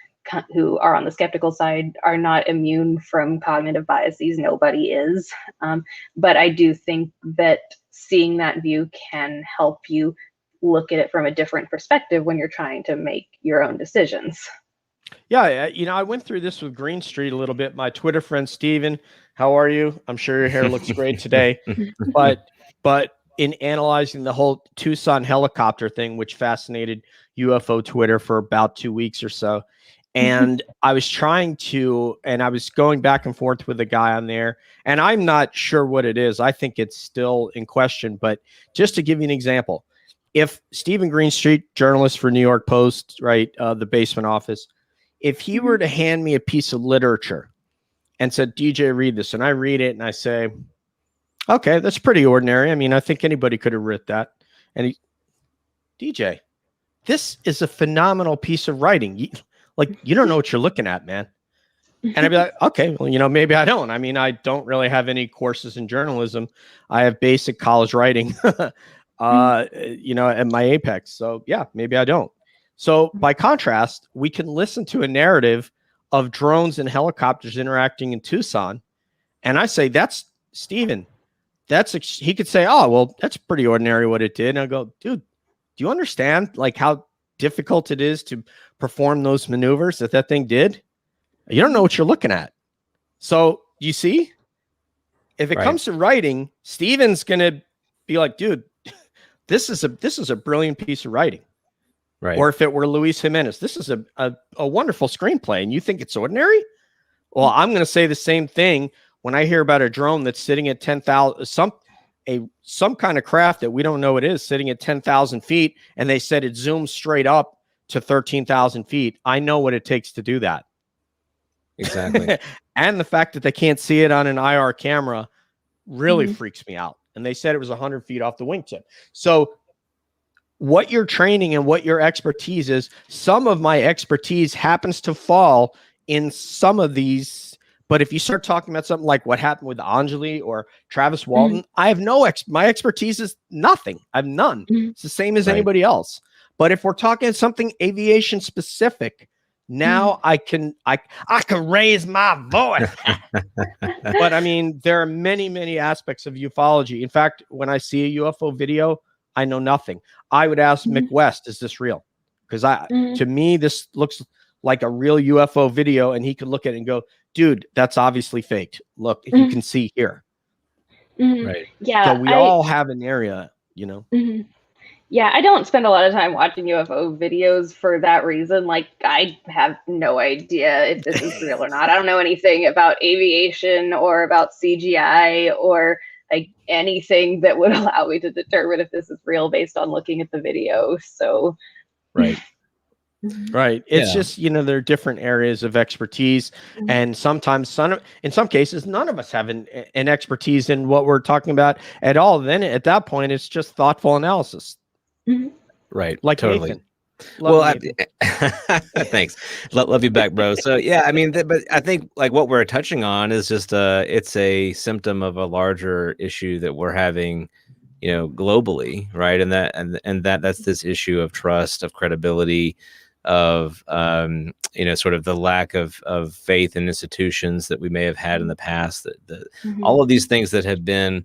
who are on the skeptical side are not immune from cognitive biases. Nobody is. But I do think that seeing that view can help you look at it from a different perspective when you're trying to make your own decisions. Yeah, you know, I went through this with Green Street a little bit. My Twitter friend Steven, how are you? I'm sure your hair looks great today. But in analyzing the whole Tucson helicopter thing, which fascinated UFO Twitter for about 2 weeks or so, and I was I was going back and forth with a guy on there, and I'm not sure what it is. I think it's still in question, but just to give you an example, if Stephen Greenstreet, journalist for New York Post, right, the basement office, if he were to hand me a piece of literature and said, DJ, read this, and I read it and I say, okay, that's pretty ordinary. I mean, I think anybody could have written that. And DJ, this is a phenomenal piece of writing. You don't know what you're looking at, man. And I'd be like, okay, well, you know, maybe I don't. I mean, I don't really have any courses in journalism. I have basic college writing, you know, at my apex. So yeah, maybe I don't. So by contrast, we can listen to a narrative of drones and helicopters interacting in Tucson. And I say, that's Stephen. He could say, oh, well, that's pretty ordinary what it did. And I go, dude, do you understand like how difficult it is to perform those maneuvers that thing did? You don't know what you're looking at. So you see, if it comes to writing, Stephen's going to be like, dude, this is a brilliant piece of writing. Right. Or if it were Luis Jimenez, this is a wonderful screenplay and you think it's ordinary? Well, I'm going to say the same thing when I hear about a drone that's sitting at 10,000, some kind of craft that we don't know it is sitting at 10,000 feet, and they said it zooms straight up to 13,000 feet. I know what it takes to do that. Exactly. And the fact that they can't see it on an IR camera really freaks me out. And they said it was 100 feet off the wingtip. So what your training and what your expertise is, some of my expertise happens to fall in some of these. But if you start talking about something like what happened with Anjali or Travis Walton, I have my expertise is nothing. I have none. It's the same as anybody else. But if we're talking something aviation specific, now I can raise my voice. But I mean, there are many, many aspects of ufology. In fact, when I see a UFO video, I know nothing. I would ask Mick West, is this real? Because to me, this looks like a real UFO video, and he could look at it and go, dude, that's obviously faked. Look, you can see here. Right. Yeah. So we all have an area, you know? Yeah, I don't spend a lot of time watching UFO videos for that reason. Like, I have no idea if this is real or not. I don't know anything about aviation or about CGI or like anything that would allow me to determine if this is real based on looking at the video. So, right. Right. It's just, you know, there are different areas of expertise. And sometimes in some cases, none of us have an expertise in what we're talking about at all. Then at that point, it's just thoughtful analysis. Right. Like totally. Nathan. Thanks. Love you back, bro. So yeah, I mean, but I think like what we're touching on is just it's a symptom of a larger issue that we're having, you know, globally, right? And that's this issue of trust, of credibility, of you know, sort of the lack of faith in institutions that we may have had in the past. All of these things that have been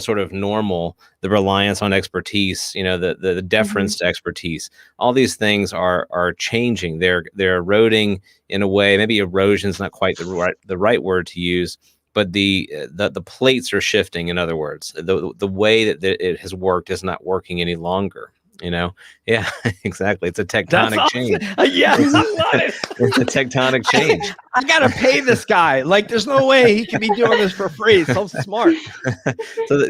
sort of normal, the reliance on expertise, you know, the deference to expertise, all these things are changing. They're eroding in a way. Maybe erosion is not quite the right word to use, but the plates are shifting. In other words, the way that it has worked is not working any longer. You know, yeah, exactly. It's a That's tectonic awesome. change. Yes, I love it. It's a tectonic change. I gotta pay this guy. Like, there's no way he can be doing this for free. It's so smart.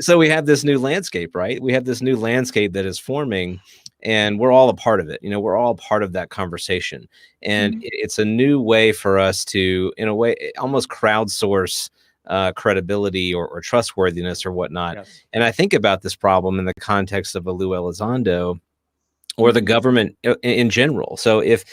So we have this new landscape, right? We have this new landscape that is forming, and we're all a part of it. You know, we're all part of that conversation, and it's a new way for us to, in a way, almost crowdsource credibility or trustworthiness or whatnot. Yes. And I think about this problem in the context of a Lou Elizondo or the government in general. So if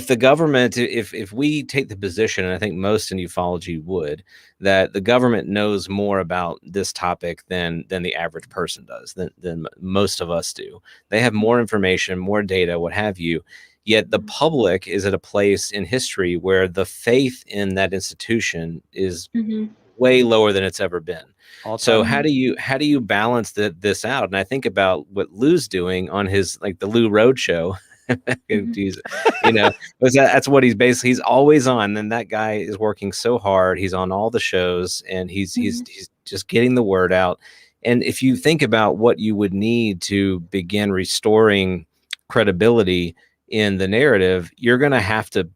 the government, if we take the position, and I think most in ufology would, that the government knows more about this topic than the average person does, than most of us do. They have more information, more data, what have you. Yet the public is at a place in history where the faith in that institution is way lower than it's ever been. So how do you balance this out? And I think about what Lou's doing on his, like, the Lou Road Show. You know, that's what he's basically, he's always on. And that guy is working so hard. He's on all the shows, and he's just getting the word out. And if you think about what you would need to begin restoring credibility in the narrative, you're going to have to,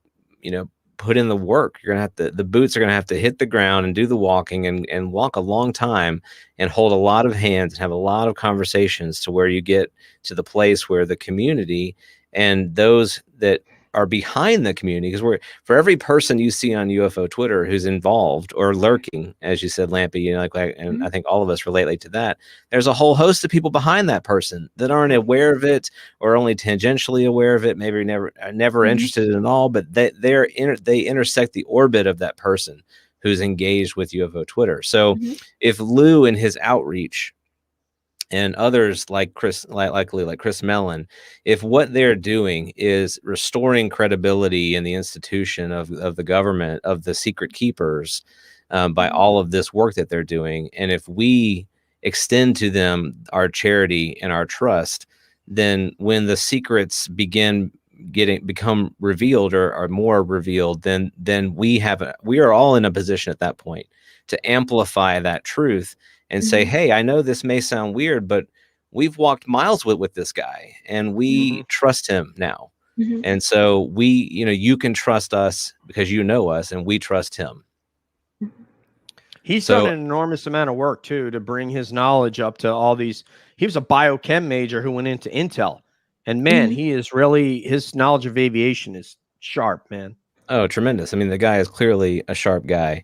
you know, put in the work. You're going to have to, the boots are going to have to hit the ground and do the walking and walk a long time and hold a lot of hands and have a lot of conversations to where you get to the place where the community and those that are behind the community, because for every person you see on UFO Twitter who's involved or lurking, as you said, Lampy, you know, and I think all of us relate to that. There's a whole host of people behind that person that aren't aware of it or only tangentially aware of it, maybe never interested in it all, but they intersect the orbit of that person who's engaged with UFO Twitter. So if Lou in his outreach and others like Chris Mellon, if what they're doing is restoring credibility in the institution of the government, of the secret keepers, by all of this work that they're doing, and if we extend to them our charity and our trust, then when the secrets become revealed or are more revealed, then we are all in a position at that point to amplify that truth and say, hey, I know this may sound weird, but we've walked miles with this guy and we trust him now. And so you can trust us because you know us and we trust him. He's done an enormous amount of work too, to bring his knowledge up to all these. He was a biochem major who went into Intel, and man, he is really, his knowledge of aviation is sharp, man. Oh, tremendous. I mean, the guy is clearly a sharp guy.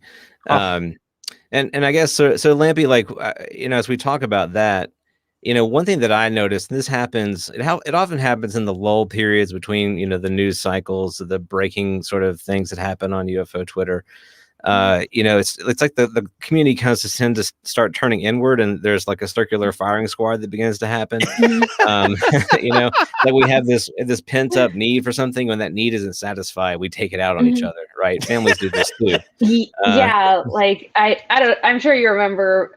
And I guess, so Lampy, like, as we talk about that, one thing that I noticed, and this happens, it often happens in the lull periods between, the news cycles, the breaking sort of things that happen on UFO Twitter. It's like the community kind of tends to start turning inward, and there's like a circular firing squad that begins to happen. Like we have this pent up need for something. When that need isn't satisfied, we take it out on each other, right? Families do this too. Like I'm sure you remember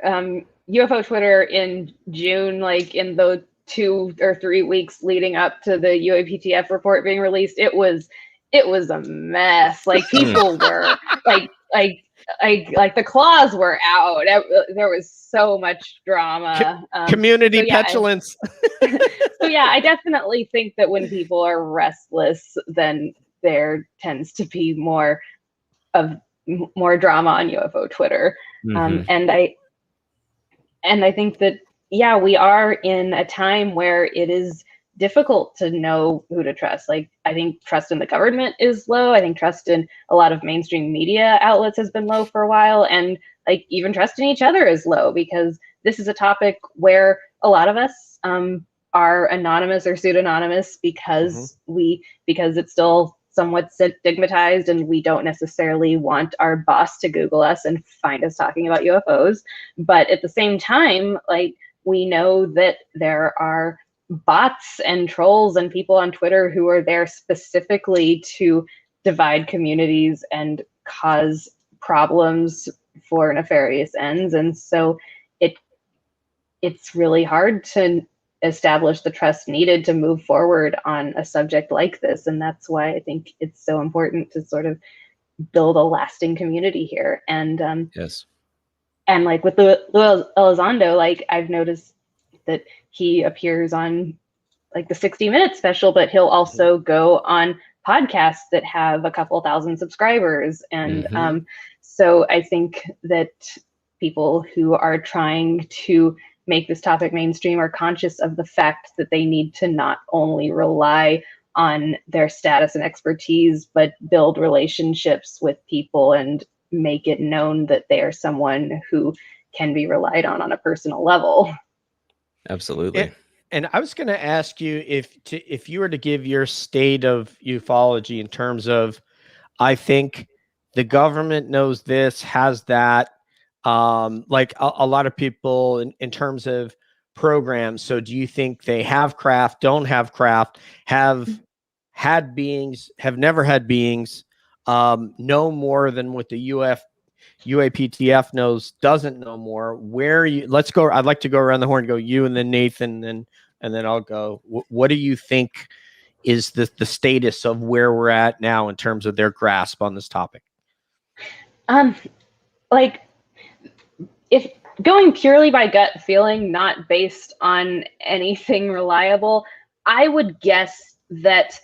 UFO Twitter in June, like in the 2 or 3 weeks leading up to the UAPTF report being released. It was a mess. Like people were like the claws were out. There was so much drama. Community petulance. I definitely think that when people are restless, then there tends to be more drama on UFO Twitter. And I think that, we are in a time where it is difficult to know who to trust. Like, I think trust in the government is low. I think trust in a lot of mainstream media outlets has been low for a while. And like even trust in each other is low, because this is a topic where a lot of us are anonymous or pseudonymous because it's still somewhat stigmatized, and we don't necessarily want our boss to Google us and find us talking about UFOs. But at the same time, like, we know that there are bots and trolls and people on Twitter who are there specifically to divide communities and cause problems for nefarious ends. And so it's really hard to establish the trust needed to move forward on a subject like this. And that's why I think it's so important to sort of build a lasting community here. And and like with Lou Elizondo, like I've noticed that he appears on like the 60-minute special, but he'll also go on podcasts that have a couple thousand subscribers. And so I think that people who are trying to make this topic mainstream are conscious of the fact that they need to not only rely on their status and expertise, but build relationships with people and make it known that they are someone who can be relied on a personal level. Absolutely. And I was going to ask you if you were to give your state of ufology in terms of, I think the government knows this, has that, like a lot of people in terms of programs. So do you think they have craft, don't have craft, have had beings, have never had beings, know more than what the UAPTF knows, doesn't know more? Let's go. I'd like to go around the horn, go you and then Nathan, and then I'll go. What do you think is the status of where we're at now in terms of their grasp on this topic? Like, if going purely by gut feeling, not based on anything reliable, I would guess that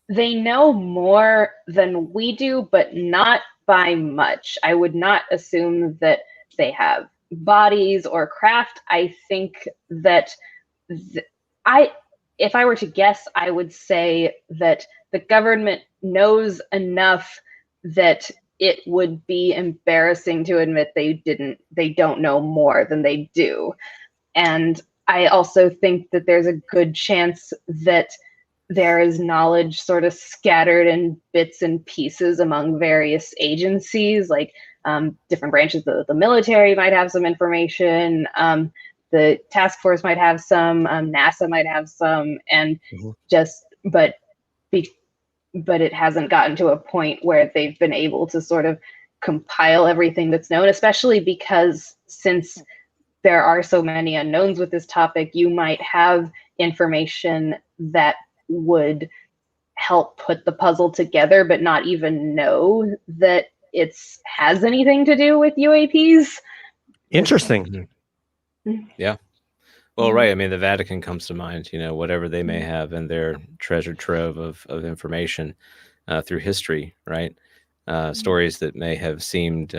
they know more than we do, but not by much. I would not assume that they have bodies or craft. I think that if I were to guess, I would say that the government knows enough that it would be embarrassing to admit they don't know more than they do. And I also think that there's a good chance that there is knowledge sort of scattered in bits and pieces among various agencies, like different branches of the military might have some information, the task force might have some, NASA might have some, and but it hasn't gotten to a point where they've been able to sort of compile everything that's known, especially because since there are so many unknowns with this topic, you might have information that would help put the puzzle together, but not even know that it has anything to do with UAPs. Interesting. Yeah. Well, right. I mean, the Vatican comes to mind, whatever they may have in their treasure trove of information through history, right? Stories that may have seemed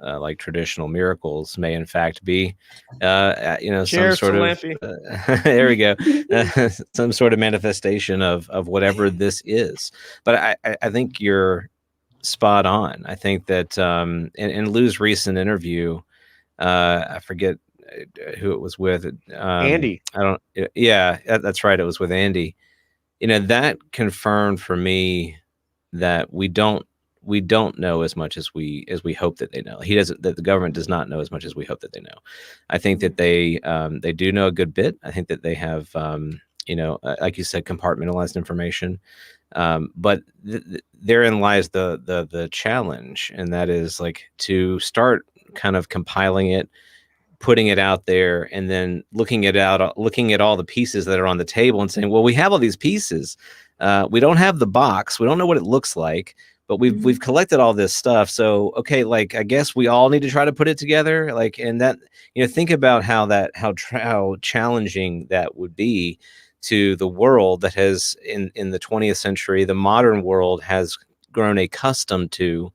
like traditional miracles may in fact be, Cheers some sort to of, Lampy. there we go, some sort of manifestation of whatever this is. But I think you're spot on. I think that in Lou's recent interview, I forget who it was with. Andy. Yeah, that's right. It was with Andy. That confirmed for me that we don't know as much as we hope that they know. That the government does not know as much as we hope that they know. I think that they do know a good bit. I think that they have, like you said, compartmentalized information. But therein lies the challenge, and that is like to start kind of compiling it, putting it out there, and then looking at all the pieces that are on the table and saying, well, we have all these pieces. We don't have the box. We don't know what it looks like, but we've collected all this stuff. So, okay, like, I guess we all need to try to put it together. Like, and that, think about how challenging that would be to the world that has in the 20th century, the modern world has grown accustomed to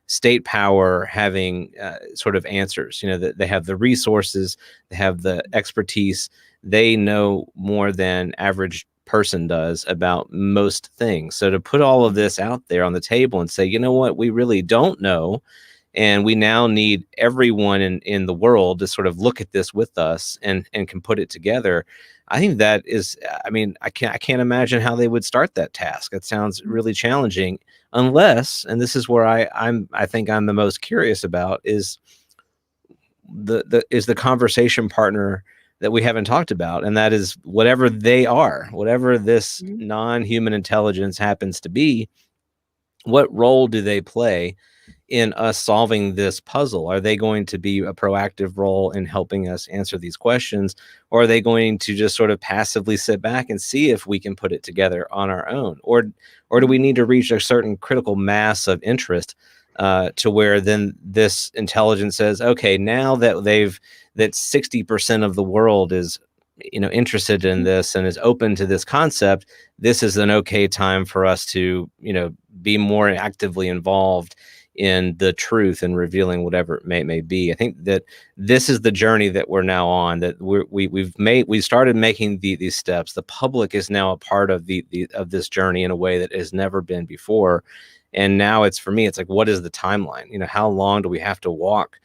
state power having sort of answers, that they have the resources, they have the expertise, they know more than average person does about most things. So to put all of this out there on the table and say, you know what, we really don't know, and we now need everyone in the world to sort of look at this with us and can put it together. I think that is, I mean, I can't imagine how they would start that task. It sounds really challenging, unless, and this is where I think I'm the most curious about, is the conversation partner that we haven't talked about, and that is whatever they are, whatever this non-human intelligence happens to be. What role do they play in us solving this puzzle? Are they going to be a proactive role in helping us answer these questions, or are they going to just sort of passively sit back and see if we can put it together on our own? Or do we need to reach a certain critical mass of interest to where then this intelligence says, okay, now that 60% of the world is interested in this and is open to this concept, this is an okay time for us to, be more actively involved in the truth and revealing whatever it may be. I think that this is the journey that we're now on, that we started making these steps. The public is now a part of of this journey in a way that has never been before. And now for me, it's like, what is the timeline? How long do we have to walk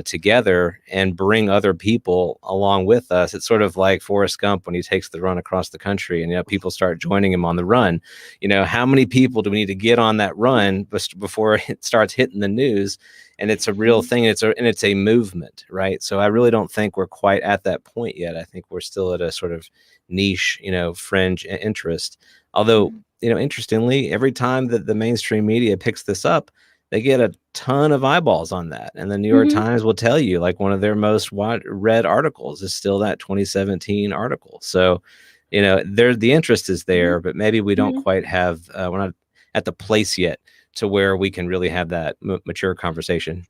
together and bring other people along with us? It's sort of like Forrest Gump when he takes the run across the country, and people start joining him on the run. How many people do we need to get on that run before it starts hitting the news? And it's a real thing. It's a movement, right? So I really don't think we're quite at that point yet. I think we're still at a sort of niche, fringe interest. Although, interestingly, every time that the mainstream media picks this up, they get a ton of eyeballs on that. And the New York Times will tell you, like, one of their most read articles is still that 2017 article. So, the interest is there, but maybe we don't quite have, we're not at the place yet to where we can really have that mature conversation.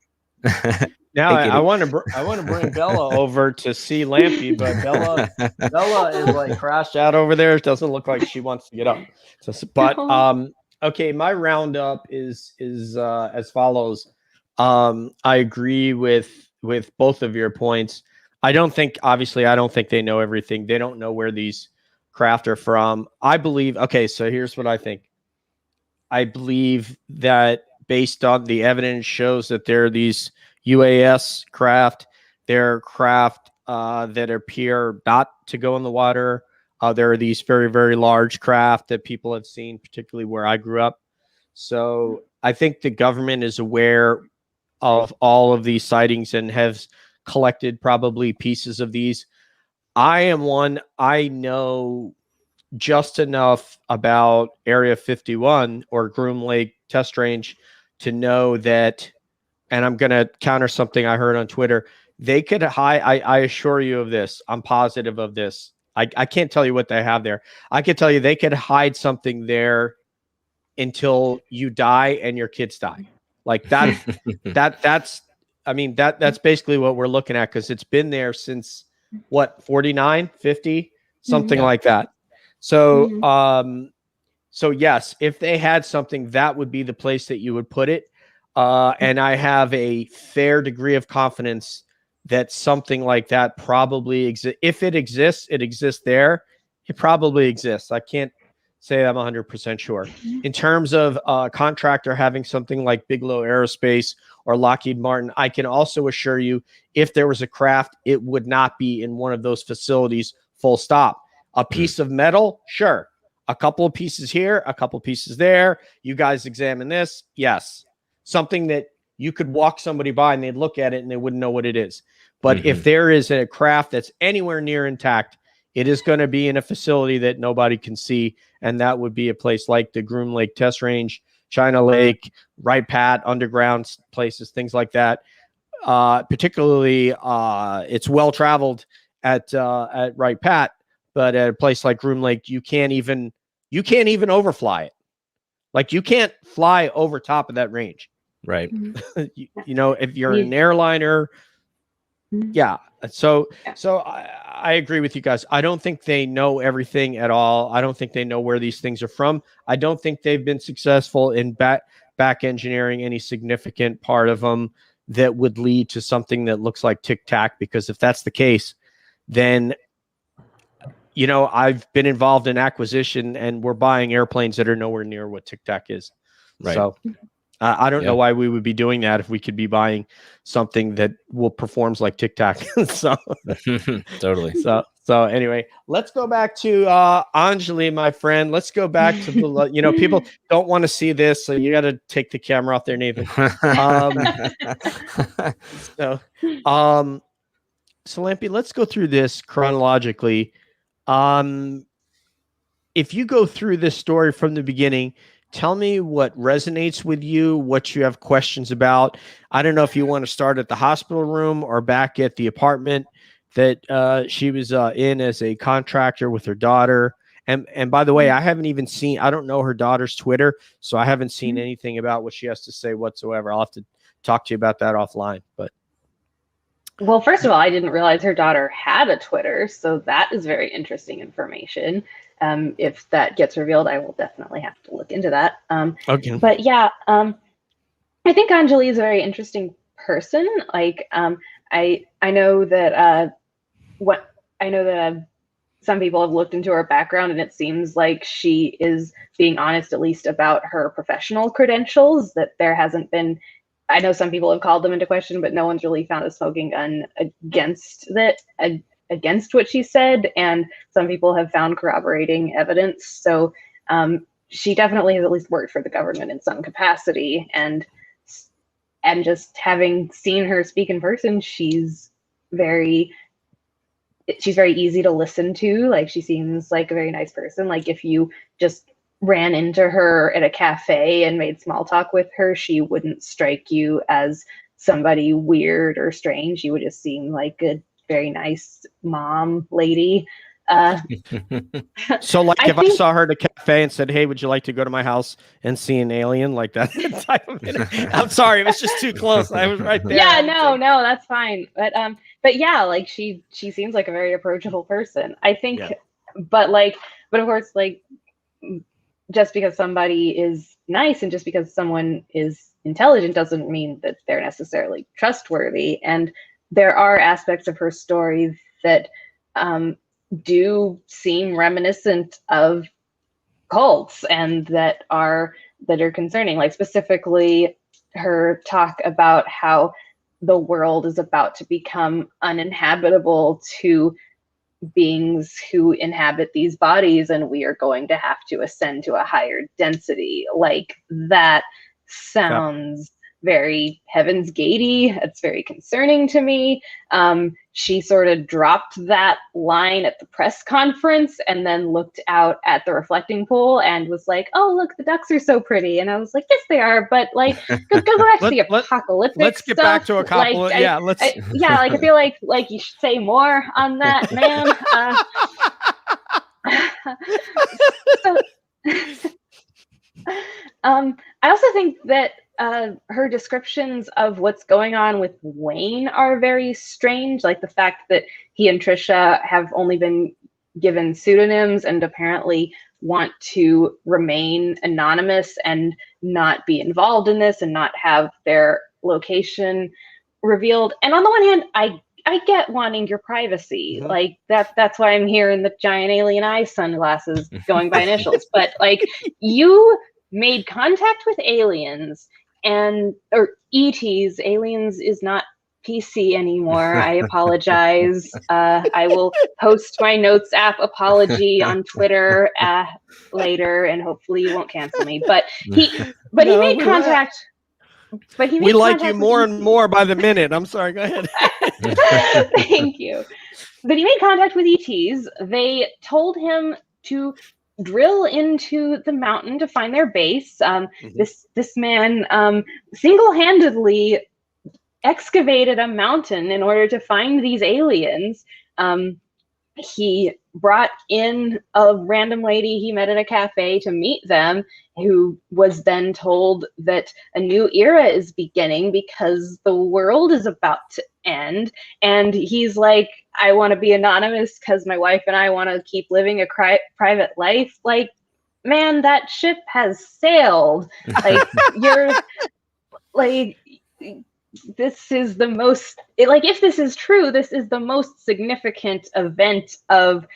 Now I want to bring Bella over to see Lampy, but Bella is like crashed out over there. It doesn't look like she wants to get up. Okay, my roundup is as follows. I agree with both of your points. I don't think they know everything. They don't know where these craft are from. I believe. Okay, so here's what I think. I believe that based on the evidence shows that there are these UAS craft. They're craft that appear not to go in the water. There are these very, very large craft that people have seen, particularly where I grew up. So I think the government is aware of all of these sightings and has collected probably pieces of these. I know just enough about Area 51 or Groom Lake Test Range to know that, and I'm going to counter something I heard on Twitter, they could hide. I assure you of this. I'm positive of this. I can't tell you what they have there. I can tell you they could hide something there until you die and your kids die. Like that. that's basically what we're looking at, because it's been there since 49, 50, something like that. So, so yes, if they had something, that would be the place that you would put it. And I have a fair degree of confidence that something like that probably exists. If it exists there. It probably exists. I can't say I'm 100% sure. In terms of a contractor having something like Bigelow Aerospace or Lockheed Martin, I can also assure you, if there was a craft, it would not be in one of those facilities, full stop. A piece of metal, sure. A couple of pieces here, a couple of pieces there. You guys examine this. Yes. Something that you could walk somebody by and they'd look at it and they wouldn't know what it is. But if there is a craft that's anywhere near intact, it is going to be in a facility that nobody can see. And that would be a place like the Groom Lake Test Range, China Lake, Wright Pat, underground places, things like that. Particularly, it's well traveled at Wright Pat, but at a place like Groom Lake, you can't even overfly it. Like, you can't fly over top of that range. Right. If you're an airliner. Yeah. So I agree with you guys. I don't think they know everything at all. I don't think they know where these things are from. I don't think they've been successful in back engineering any significant part of them that would lead to something that looks like Tic Tac, because if that's the case, then, I've been involved in acquisition and we're buying airplanes that are nowhere near what Tic Tac is. Right. So I don't know why we would be doing that if we could be buying something that will performs like Tic Tac. So totally. So anyway, let's go back to Anjali, my friend. Let's go back to the, people don't want to see this, so you got to take the camera off there, Nathan. So Lampy, let's go through this chronologically. If you go through this story from the beginning, tell me what resonates with you, what you have questions about. I don't know if you want to start at the hospital room or back at the apartment that she was in as a contractor with her daughter. And by the way, I don't know her daughter's Twitter, so I haven't seen anything about what she has to say whatsoever. I'll have to talk to you about that offline. But Well, first of all, I didn't realize her daughter had a Twitter, so that is very interesting information. If that gets revealed, I will definitely have to look into that. Okay. But yeah, I think Anjali is a very interesting person. Like, I know that some people have looked into her background, and it seems like she is being honest, at least about her professional credentials. That there hasn't been. I know some people have called them into question, but no one's really found a smoking gun against what she said, and some people have found corroborating evidence. So she definitely has at least worked for the government in some capacity, and just having seen her speak in person, she's very easy to listen to. Like, she seems like a very nice person. Like, if you just ran into her at a cafe and made small talk with her, she wouldn't strike you as somebody weird or strange. She would just seem like a very nice mom lady. So, like, if I saw her at a cafe and said, "Hey, would you like to go to my house and see an alien?" Like that type of thing. I'm sorry, it was just too close. I was right there. Yeah, no, that's fine. But yeah, like, she seems like a very approachable person, I think. Yeah. But of course, like, just because somebody is nice and just because someone is intelligent doesn't mean that they're necessarily trustworthy. And there are aspects of her story that do seem reminiscent of cults and that are concerning. Like, specifically her talk about how the world is about to become uninhabitable to beings who inhabit these bodies, and we are going to have to ascend to a higher density. Like, that sounds very Heaven's Gatey. It's very concerning to me. She sort of dropped that line at the press conference and then looked out at the reflecting pool and was like, "Oh, look, the ducks are so pretty." And I was like, "Yes, they are." But like, go back to the apocalyptic Let's get stuff. back to a couple. Like, yeah, I feel like you should say more on that, man. I also think that her descriptions of what's going on with Wayne are very strange. Like, the fact that he and Trisha have only been given pseudonyms and apparently want to remain anonymous and not be involved in this and not have their location revealed. And on the one hand, I get wanting your privacy. Mm-hmm. Like, that's why I'm here in the giant alien eye sunglasses going by initials. But like, you made contact with aliens or ETs. Aliens is not PC anymore. I apologize. I will post my Notes app apology on Twitter later, and hopefully you won't cancel me. But he made contact. But we like you more and more by the minute. I'm sorry. Go ahead. Thank you. But he made contact with ETs. They told him to drill into the mountain to find their base. This man single-handedly excavated a mountain in order to find these aliens. He brought in a random lady he met at a cafe to meet them, who was then told that a new era is beginning because the world is about to end. And he's like, "I want to be anonymous because my wife and I want to keep living a private life." Like, man, that ship has sailed. Like, you're like, this is the most, if this is true, this is the most significant event of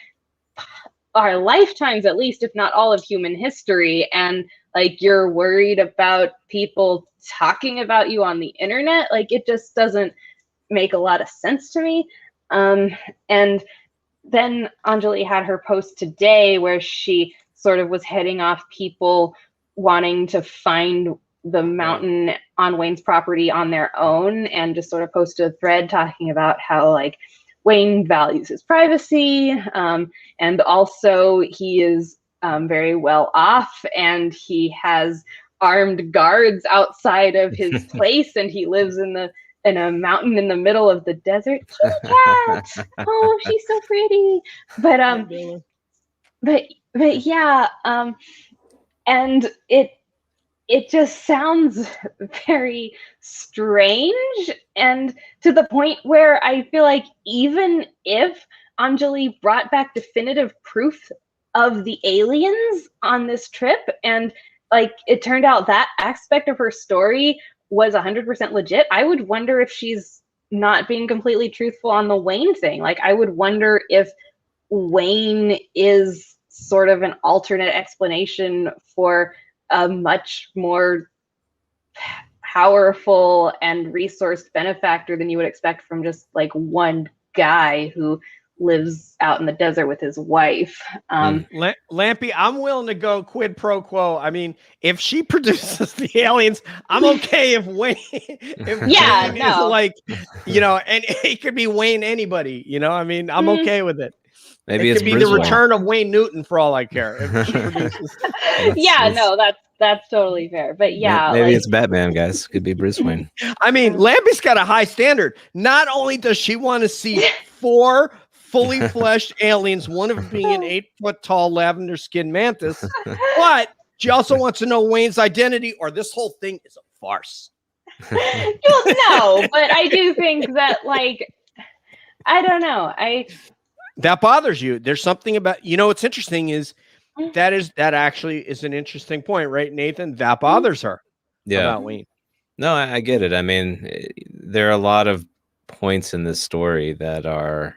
our lifetimes, at least, if not all of human history. And like, you're worried about people talking about you on the internet. Like, it just doesn't make a lot of sense to me. And then Anjali had her post today where she sort of was heading off people wanting to find the mountain on Wayne's property on their own, and just sort of posted a thread talking about how, like, Wayne values his privacy, and also he is very well off, and he has armed guards outside of his place, and he lives in a mountain in the middle of the desert. Kitty cat! Oh, she's so pretty. But yeah, and it just sounds very strange, and to the point where I feel like even if Anjali brought back definitive proof of the aliens on this trip, and like it turned out that aspect of her story was 100% legit, I would wonder if she's not being completely truthful on the Wayne thing. Like, I would wonder if Wayne is sort of an alternate explanation for a much more powerful and resourced benefactor than you would expect from just like one guy who lives out in the desert with his wife. Lampy, I'm willing to go quid pro quo. I mean, if she produces the aliens, I'm okay if Wayne, Wayne is like, you know, and it could be Wayne anybody, you know, I mean, I'm okay with it. Maybe it could be the return of Wayne Newton for all I care. If she produces. That's totally fair. But yeah, maybe like, it's Batman, guys. Could be Bruce Wayne. I mean, Lampy's got a high standard. Not only does she want to see 4 fully fleshed aliens, one of them being an 8-foot tall lavender skinned mantis, but she also wants to know Wayne's identity, or this whole thing is a farce. Well, no, but I do think that, like, I don't know. That bothers you. There's something about, you know, what's interesting is that actually is an interesting point, right, Nathan? That bothers her. About Wayne. No, I get it. I mean, there are a lot of points in this story that are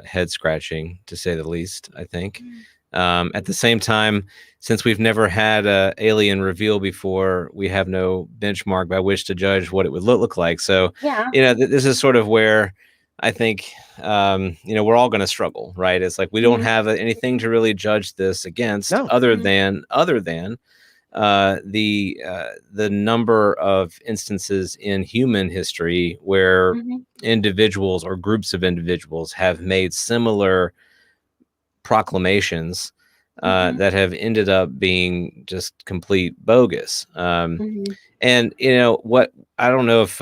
head scratching, to say the least, I think. At the same time, since we've never had an alien reveal before, we have no benchmark by which to judge what it would look like. So, you know, this is sort of where I think, you know, we're all going to struggle, right? It's like we don't have anything to really judge this against other than the number of instances in human history where individuals or groups of individuals have made similar proclamations that have ended up being just complete bogus. And you know what? I don't know if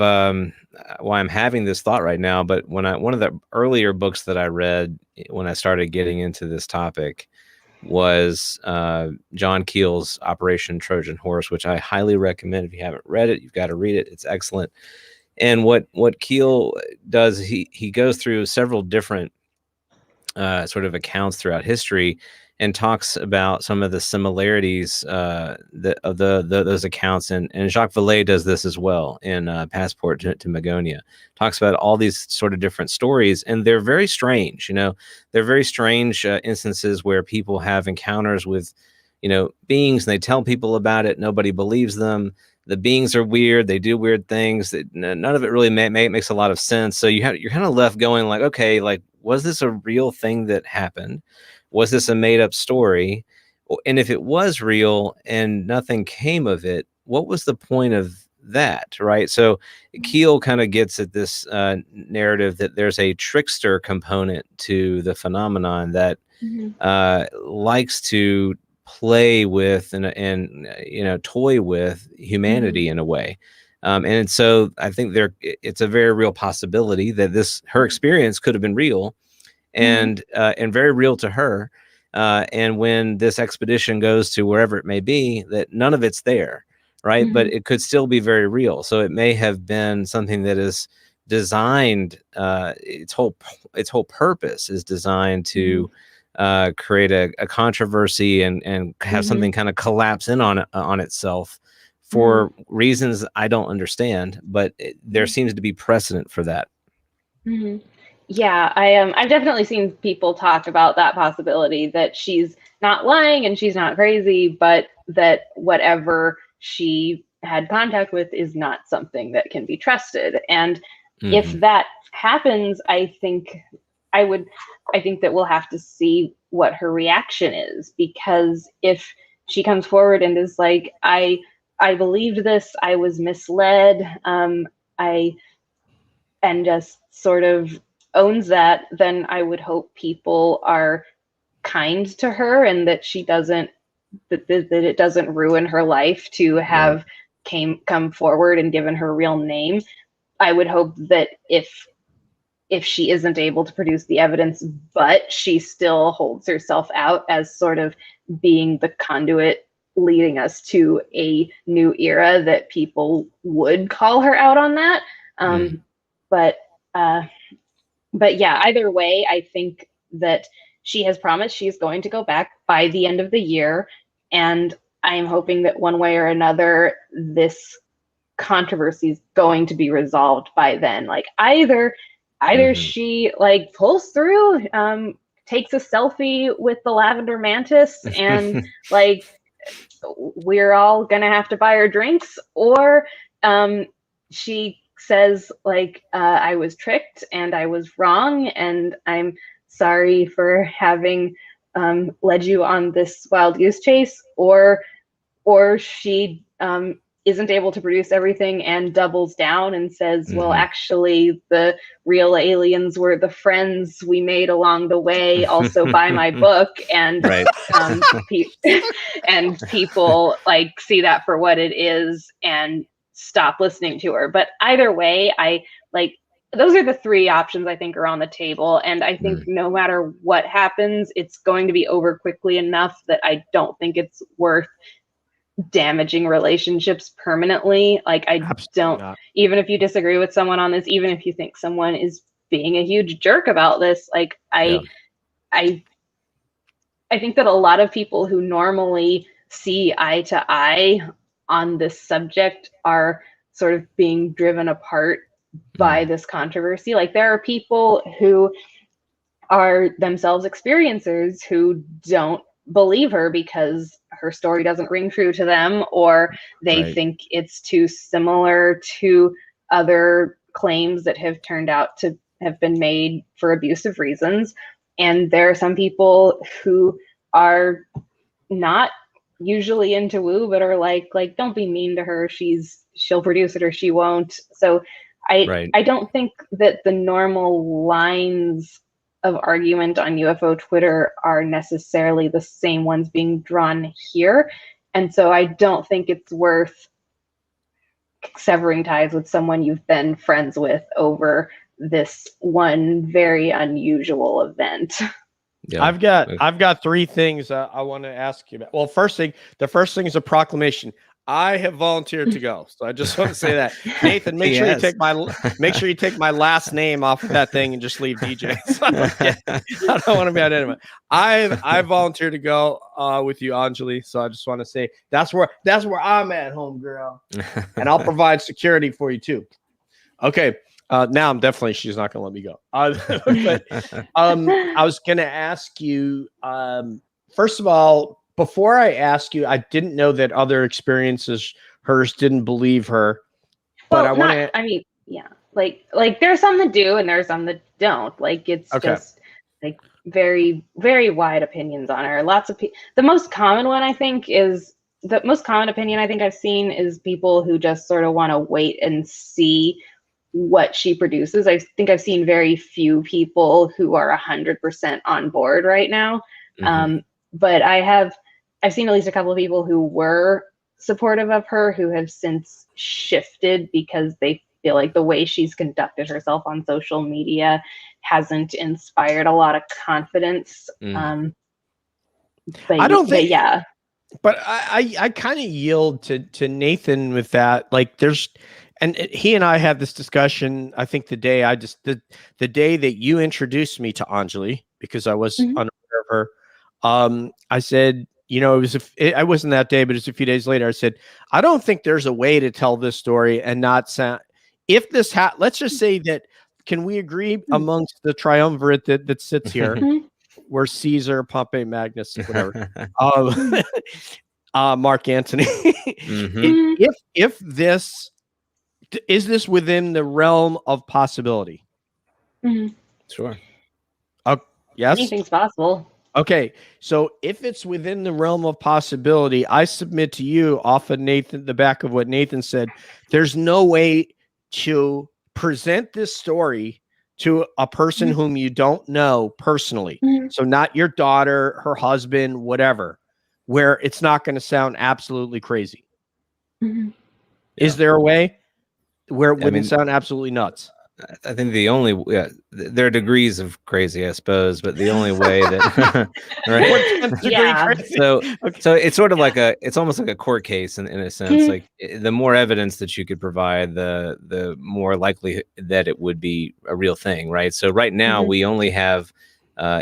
why I'm having this thought right now, but one of the earlier books that I read when I started getting into this topic was John Keel's Operation Trojan Horse, which I highly recommend. If you haven't read it, you've got to read it. It's excellent. And what Keel does, he goes through several different sort of accounts throughout history and talks about some of the similarities of those accounts. And Jacques Vallée does this as well in Passport to Magonia. Talks about all these sort of different stories, and they're very strange. You know, they're very strange instances where people have encounters with, you know, beings, and they tell people about it. Nobody believes them. The beings are weird. They do weird things. None of it really makes a lot of sense. So you're kind of left going like, okay, like, was this a real thing that happened? Was this a made up story? And if it was real and nothing came of it, what was the point of that? Right. So Keel kind of gets at this narrative that there's a trickster component to the phenomenon that likes to play with and you know, toy with humanity in a way. And so I think it's a very real possibility that her experience could have been real and very real to her. And when this expedition goes to wherever it may be, that none of it's there, right? But it could still be very real. So it may have been something that is designed, its whole purpose is designed to create a controversy and have something kind of collapse in on itself for reasons I don't understand, but there seems to be precedent for that. Yeah, I've definitely seen people talk about that possibility, that she's not lying and she's not crazy, but that whatever she had contact with is not something that can be trusted. And if that happens, I think that we'll have to see what her reaction is, because if she comes forward and is like, I believed this, I was misled, and just sort of owns that, then I would hope people are kind to her, and that she doesn't, that it doesn't ruin her life to have come forward and given her real name. I would hope that if she isn't able to produce the evidence, but she still holds herself out as sort of being the conduit leading us to a new era that people would call her out on that. But yeah, either way, I think that she has promised she's going to go back by the end of the year. And I'm hoping that one way or another, this controversy is going to be resolved by then. Like either she like pulls through, takes a selfie with the lavender mantis and like we're all gonna have to buy her drinks, or she says like I was tricked and I was wrong and I'm sorry for having led you on this wild goose chase, or she isn't able to produce everything and doubles down and says, well, actually the real aliens were the friends we made along the way. Also buy my book. And and people like see that for what it is and stop listening to her. But either way, I like those are the three options I think are on the table. And I think no matter what happens, it's going to be over quickly enough that I don't think it's worth damaging relationships permanently. Like I don't, even if you disagree with someone on this, even if you think someone is being a huge jerk about this, like I think that a lot of people who normally see eye to eye on this subject are sort of being driven apart by this controversy. Like there are people who are themselves experiencers who don't believe her because her story doesn't ring true to them, or they think it's too similar to other claims that have turned out to have been made for abusive reasons. And there are some people who are not usually into woo, but are like don't be mean to her, she'll produce it or she won't. So I don't think that the normal lines of argument on UFO Twitter are necessarily the same ones being drawn here. And so I don't think it's worth severing ties with someone you've been friends with over this one very unusual event. Yeah. I've got three things I want to ask you about. Well, the first thing is a proclamation. I have volunteered to go, so I just want to say that. Nathan, make sure you take my last name off of that thing and just leave DJ. So I don't want to be identified. I volunteered to go with you, Anjali. So I just want to say that's where I'm at, home girl, and I'll provide security for you too. Okay. Now I'm definitely she's not going to let me go. But I was going to ask you first of all. Before I ask you, I didn't know that other experiences hers didn't believe her. But well, I mean, yeah, like there's some that do and there's some that don't. Like it's just like very, very wide opinions on her. Lots of the most common opinion I think I've seen is people who just sort of want to wait and see what she produces. I think I've seen very few people who are 100% on board right now. But I've seen at least a couple of people who were supportive of her who have since shifted because they feel like the way she's conducted herself on social media hasn't inspired a lot of confidence. But I don't think, but I kind of yield to Nathan with that. Like and he and I had this discussion, I think the day that you introduced me to Anjali, because I was unaware of her. I said, I wasn't that day, but it's a few days later. I said, I don't think there's a way to tell this story and not sound. If this let's just say that, can we agree amongst the triumvirate that sits here, where Caesar, Pompey, Magnus, whatever, Mark Antony, if this is this within the realm of possibility? Sure. Yes. Anything's possible. Okay, so if it's within the realm of possibility, I submit to you off of the back of what Nathan said, there's no way to present this story to a person whom you don't know personally. So not your daughter, her husband, whatever, where it's not going to sound absolutely crazy. Is there a way where it wouldn't sound absolutely nuts? I think the only there are degrees of crazy, I suppose, but the only way that right. What's 10th degree Yeah. crazy? So Okay. so it's sort of like it's almost like a court case in a sense. Like the more evidence that you could provide, the more likely that it would be a real thing, right? So right now we only have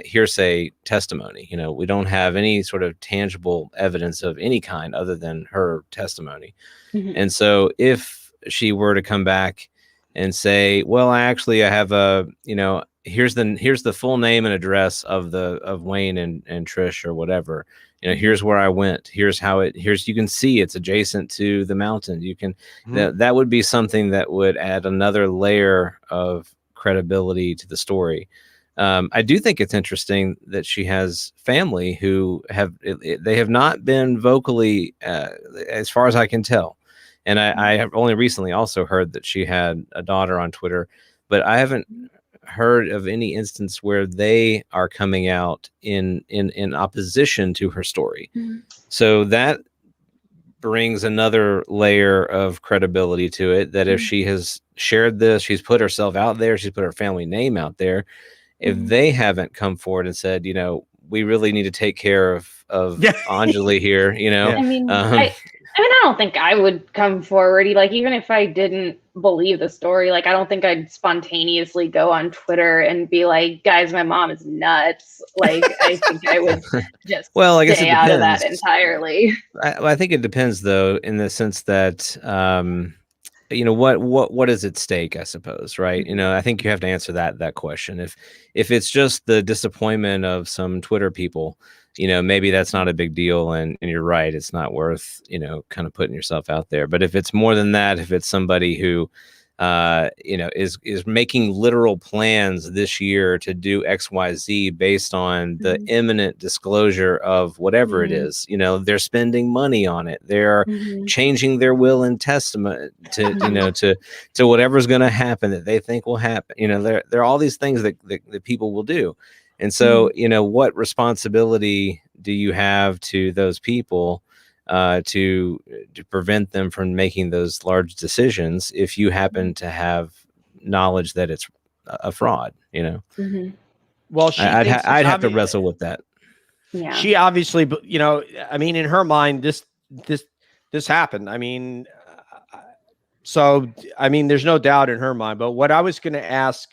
hearsay testimony. You know, we don't have any sort of tangible evidence of any kind other than her testimony. And so if she were to come back and say, well, I have a, you know, here's the full name and address of Wayne and Trish or whatever, you know, here's where I went, here's you can see it's adjacent to the mountain. You can, that would be something that would add another layer of credibility to the story. I do think it's interesting that she has family who they have not been vocally, as far as I can tell. And I have only recently also heard that she had a daughter on Twitter, but I haven't heard of any instance where they are coming out in opposition to her story. So that brings another layer of credibility to it, that if she has shared this, she's put herself out there, she's put her family name out there. If they haven't come forward and said, you know, we really need to take care of Anjali here, you know. I mean, I don't think I would come forward. Like, even if I didn't believe the story, like, I don't think I'd spontaneously go on Twitter and be like, guys, my mom is nuts. Like, I think I would just I guess stay it out of depends. that entirely. I think it depends, though, in the sense that, you know, what is at stake, I suppose, right? You know, I think you have to answer that question. If it's just the disappointment of some Twitter people, you know, maybe that's not a big deal, and you're right, it's not worth, you know, kind of putting yourself out there. But if it's more than that, if it's somebody who you know, is making literal plans this year to do XYZ based on the imminent disclosure of whatever it is, you know, they're spending money on it, they're changing their will and testament to, you know, to whatever's going to happen that they think will happen. You know, there are all these things that people will do. And so, you know, what responsibility do you have to those people to prevent them from making those large decisions if you happen to have knowledge that it's a fraud, you know? Well, I'd have to wrestle with that. Yeah. She obviously, you know, I mean, in her mind, this happened. I mean, so, I mean, there's no doubt in her mind. But what I was going to ask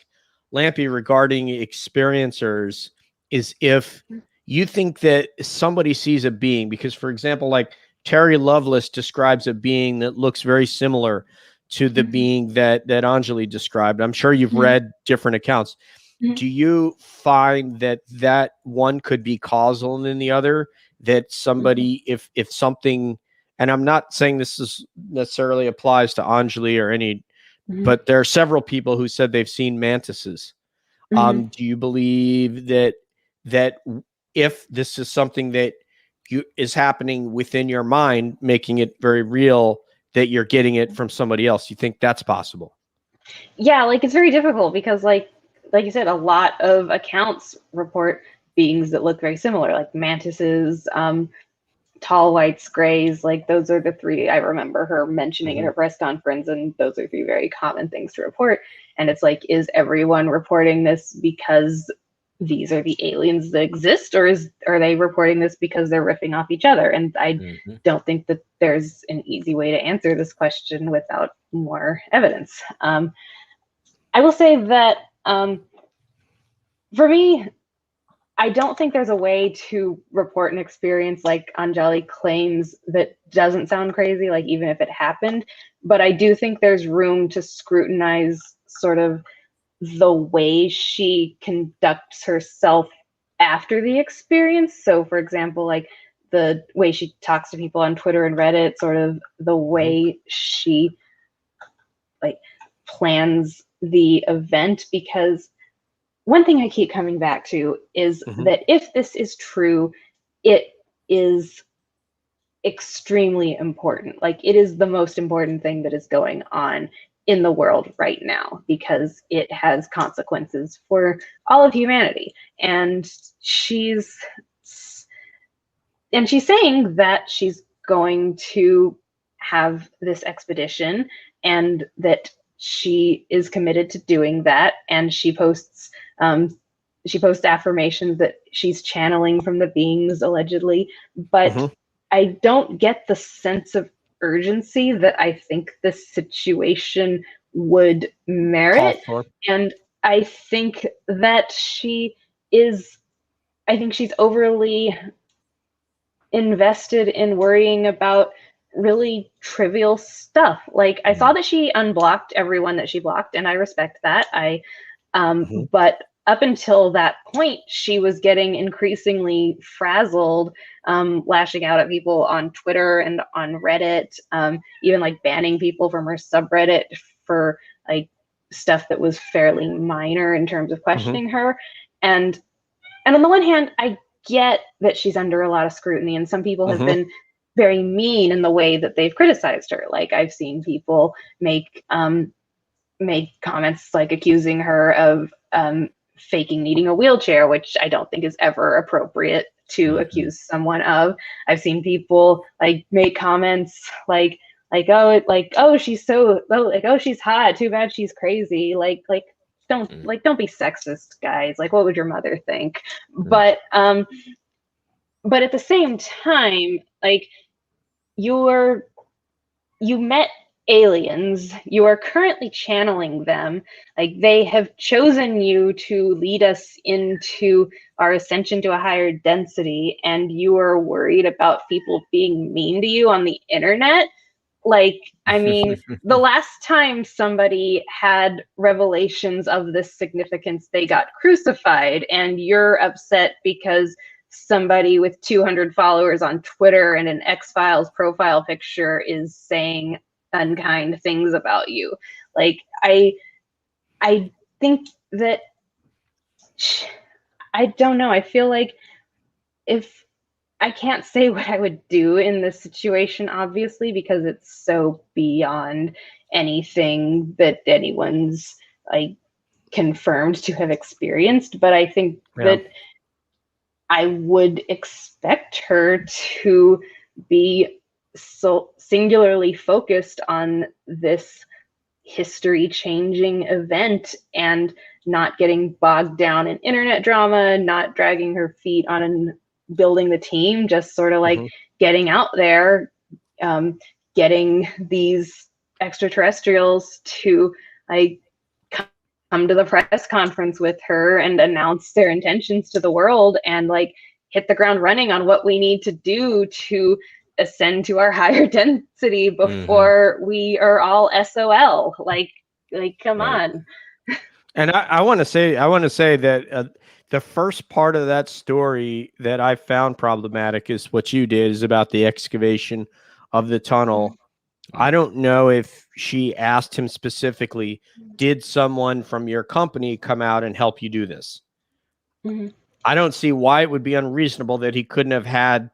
Lampy regarding experiencers is if you think that somebody sees a being, because, for example, like Terry Lovelace describes a being that looks very similar to the being that Anjali described. I'm sure you've read different accounts. Do you find that one could be causal than the other? That somebody, if something, and I'm not saying this is necessarily applies to Anjali or any, but there are several people who said they've seen mantises. Do you believe that if this is something that is happening within your mind, making it very real, that you're getting it from somebody else? You think that's possible? Yeah, like, it's very difficult because, like you said, a lot of accounts report beings that look very similar, like mantises, tall whites, grays. Like, those are the three I remember her mentioning at her press conference, and those are three very common things to report. And it's like, is everyone reporting this because these are the aliens that exist, or are they reporting this because they're riffing off each other? And I don't think that there's an easy way to answer this question without more evidence. I will say that for me, I don't think there's a way to report an experience like Anjali claims that doesn't sound crazy, like, even if it happened. But I do think there's room to scrutinize sort of the way she conducts herself after the experience. So, for example, like the way she talks to people on Twitter and Reddit, sort of the way she like plans the event. Because one thing I keep coming back to is that if this is true, it is extremely important. Like, it is the most important thing that is going on in the world right now, because it has consequences for all of humanity. And she's saying that she's going to have this expedition, and that she is committed to doing that, and she posts affirmations that she's channeling from the beings allegedly, but I don't get the sense of urgency that I think this situation would merit. And I think that she's overly invested in worrying about really trivial stuff. Like, I saw that she unblocked everyone that she blocked, and I respect that. But up until that point, she was getting increasingly frazzled, lashing out at people on Twitter and on Reddit, even like banning people from her subreddit for like stuff that was fairly minor in terms of questioning her. And on the one hand, I get that she's under a lot of scrutiny, and some people have been very mean in the way that they've criticized her. Like, I've seen people make comments like accusing her of faking needing a wheelchair, which I don't think is ever appropriate to accuse someone of. I've seen people like make comments like oh she's hot, too bad she's crazy, don't be sexist, guys, like what would your mother think? But at the same time, like, you met aliens, you are currently channeling them, like they have chosen you to lead us into our ascension to a higher density, and you are worried about people being mean to you on the internet. Like, I mean, the last time somebody had revelations of this significance, they got crucified, and you're upset because somebody with 200 followers on Twitter and an X-Files profile picture is saying unkind things about you. Like, I think that, I don't know, I feel like if I can't say what I would do in this situation, obviously, because it's so beyond anything that anyone's like confirmed to have experienced. But I think that I would expect her to be so singularly focused on this history-changing event and not getting bogged down in internet drama, not dragging her feet on building the team, just sort of like getting out there, getting these extraterrestrials to like come to the press conference with her and announce their intentions to the world, and like hit the ground running on what we need to do to ascend to our higher density before we are all SOL. Like come on. And I want to say that the first part of that story that I found problematic is what you did, is about the excavation of the tunnel. I don't know if she asked him specifically, did someone from your company come out and help you do this? I don't see why it would be unreasonable that he couldn't have had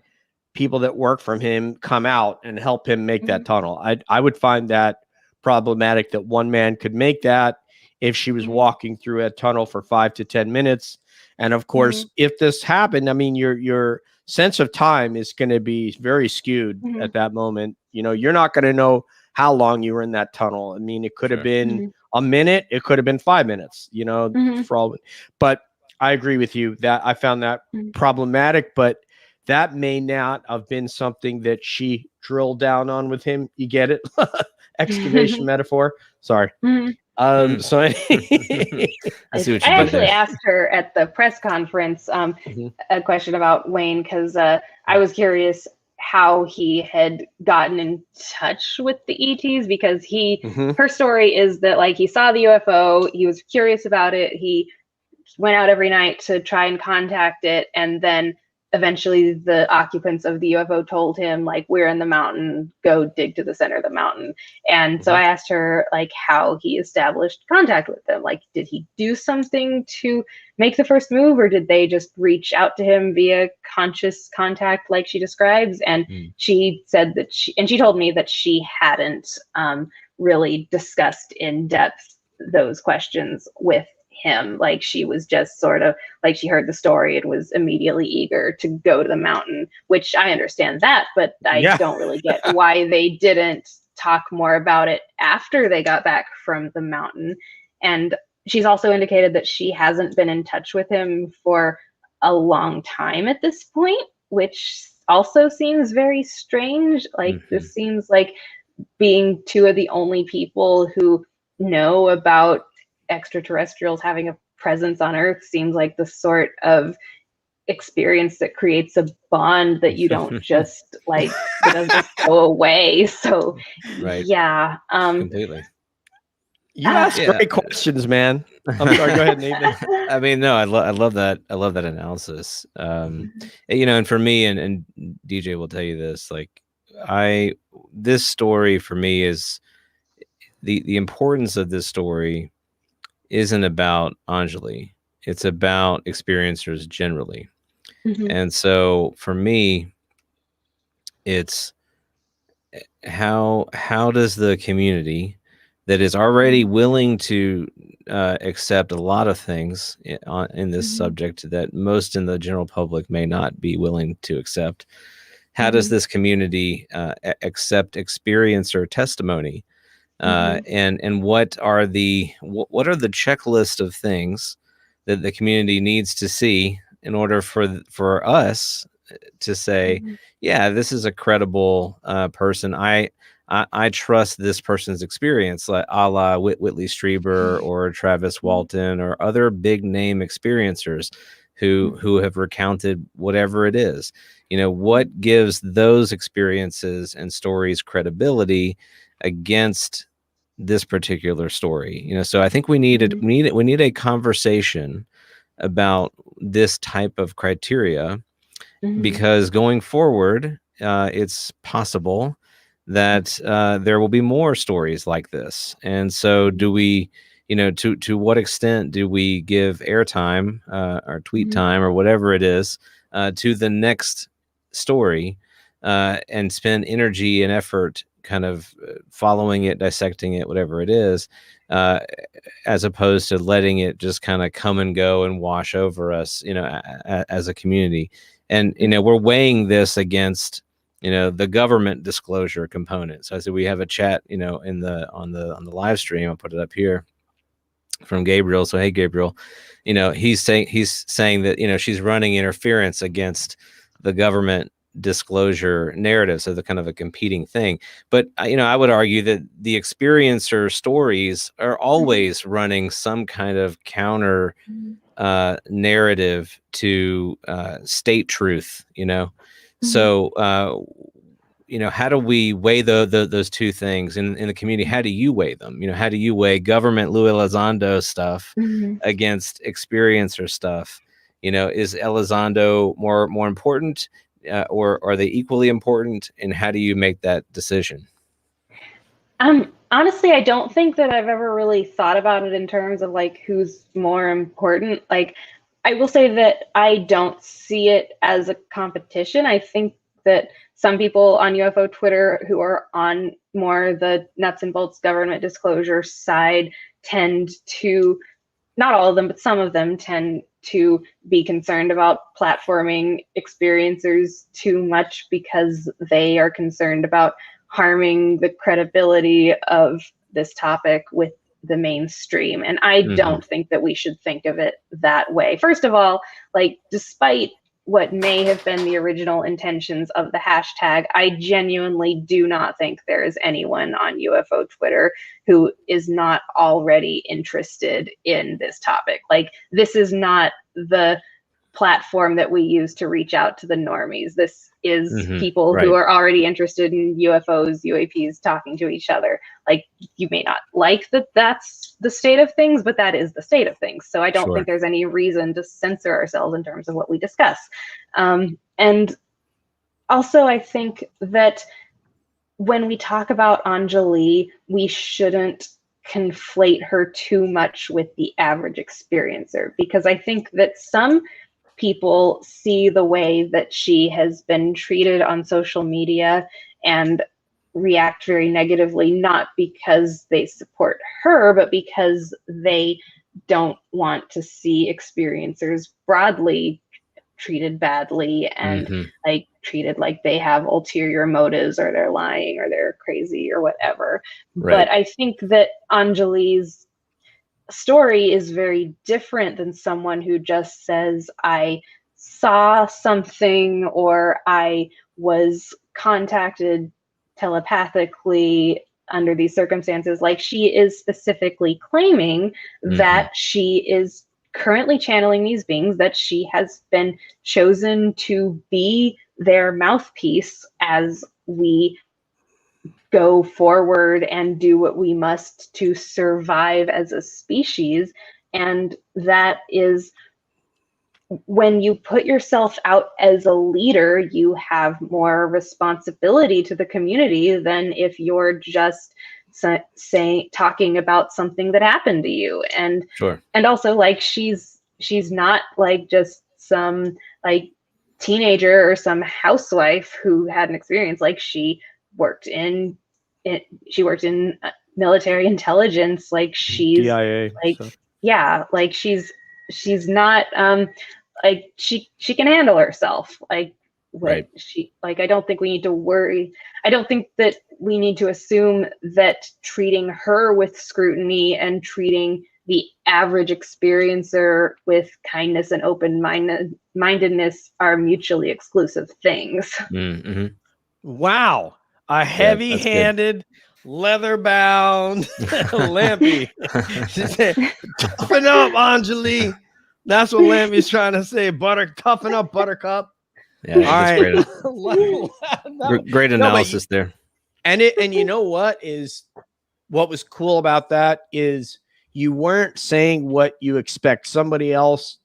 people that work from him come out and help him make that tunnel. I would find that problematic, that one man could make that if she was walking through a tunnel for 5 to 10 minutes. And of course, if this happened, I mean, your sense of time is going to be very skewed at that moment. You know, you're not going to know how long you were in that tunnel. I mean, it could have been a minute, it could have been 5 minutes, you know, for all. But I agree with you that I found that problematic, but that may not have been something that she drilled down on with him. You get it? Excavation metaphor. Sorry. So I see what you I did actually there. asked her at the press conference a question about Wayne, because I was curious how he had gotten in touch with the ETs, because her story is that like he saw the UFO, he was curious about it, he went out every night to try and contact it, and then eventually the occupants of the UFO told him, like, we're in the mountain, go dig to the center of the mountain. And so I asked her like how he established contact with them. Like, did he do something to make the first move, or did they just reach out to him via conscious contact like she describes? And she said that she told me that she hadn't really discussed in depth those questions with him. Like, she was just sort of like, she heard the story and was immediately eager to go to the mountain, which I understand that, but I don't really get why they didn't talk more about it after they got back from the mountain. And she's also indicated that she hasn't been in touch with him for a long time at this point, which also seems very strange. Like, this seems like being two of the only people who know about extraterrestrials having a presence on Earth seems like the sort of experience that creates a bond that you don't just like, that doesn't just go away. So Right. yeah. Completely. You ask great questions, man. I'm sorry. Go ahead, Nathan. I mean, no, I love that. I love that analysis. You know, and for me, and DJ will tell you this, like, this story for me is the importance of this story isn't about Anjali. It's about experiencers generally. And so for me, it's how does the community that is already willing to accept a lot of things in this subject that most in the general public may not be willing to accept, how does this community accept experiencer testimony? And what are the checklist of things that the community needs to see in order for us to say, yeah, this is a credible person. I trust this person's experience, like a la Whitley Strieber or Travis Walton or other big name experiencers who have recounted whatever it is. You know, what gives those experiences and stories credibility against this particular story? You know, so I think we need a conversation about this type of criteria, because going forward, it's possible that there will be more stories like this. And so do we, you know, to what extent do we give airtime or tweet time or whatever it is to the next story and spend energy and effort kind of following it, dissecting it, whatever it is, as opposed to letting it just kind of come and go and wash over us, you know, as a community. And, you know, we're weighing this against, you know, the government disclosure component. So I said, we have a chat, you know, on the live stream. I'll put it up here from Gabriel. So, hey, Gabriel, you know, he's saying that, you know, she's running interference against the government disclosure narrative. So the kind of a competing thing. But, you know, I would argue that the experiencer stories are always running some kind of counter narrative to state truth, you know. So, you know, how do we weigh those two things in the community? How do you weigh them? You know, how do you weigh government Lou Elizondo stuff against experiencer stuff? You know, is Elizondo more important, or are they equally important? And how do you make that decision? Honestly, I don't think that I've ever really thought about it in terms of like who's more important. Like, I will say that I don't see it as a competition. I think that some people on UFO Twitter who are on more the nuts and bolts government disclosure side tend to, not all of them, but some of them tend to be concerned about platforming experiencers too much because they are concerned about harming the credibility of this topic with the mainstream. And I don't think that we should think of it that way. First of all, like, despite what may have been the original intentions of the hashtag, I genuinely do not think there is anyone on UFO Twitter who is not already interested in this topic. Like, this is not the platform that we use to reach out to the normies. This is people who are already interested in UFOs, UAPs, talking to each other. Like, you may not like that that's the state of things, but that is the state of things. So I don't think there's any reason to censor ourselves in terms of what we discuss. And also, I think that when we talk about Anjali, we shouldn't conflate her too much with the average experiencer, because I think that some people see the way that she has been treated on social media and react very negatively, not because they support her, but because they don't want to see experiencers broadly treated badly and like treated like they have ulterior motives or they're lying or they're crazy or whatever. Right. But I think that Anjali's story is very different than someone who just says, I saw something or I was contacted telepathically under these circumstances. Like, she is specifically claiming that she is currently channeling these beings, that she has been chosen to be their mouthpiece as we go forward and do what we must to survive as a species. And that is, when you put yourself out as a leader, you have more responsibility to the community than if you're just talking about something that happened to you. And Sure. And also, like, she's not like just some like teenager or some housewife who had an experience. Like, she worked in military intelligence. Like, she's DIA, like, so. yeah, like she's not like she can handle herself. Like, Right. I don't think we need to worry. I don't think that we need to assume that treating her with scrutiny and treating the average experiencer with kindness and open-mindedness are mutually exclusive things. Mm-hmm. Wow. A heavy-handed, leather-bound Lampy. She said, toughen up, Anjali. That's what Lampy's trying to say. Toughen up, Buttercup. Yeah, that's Great. Great analysis there. And you know what was cool about that is you weren't saying what you expect somebody else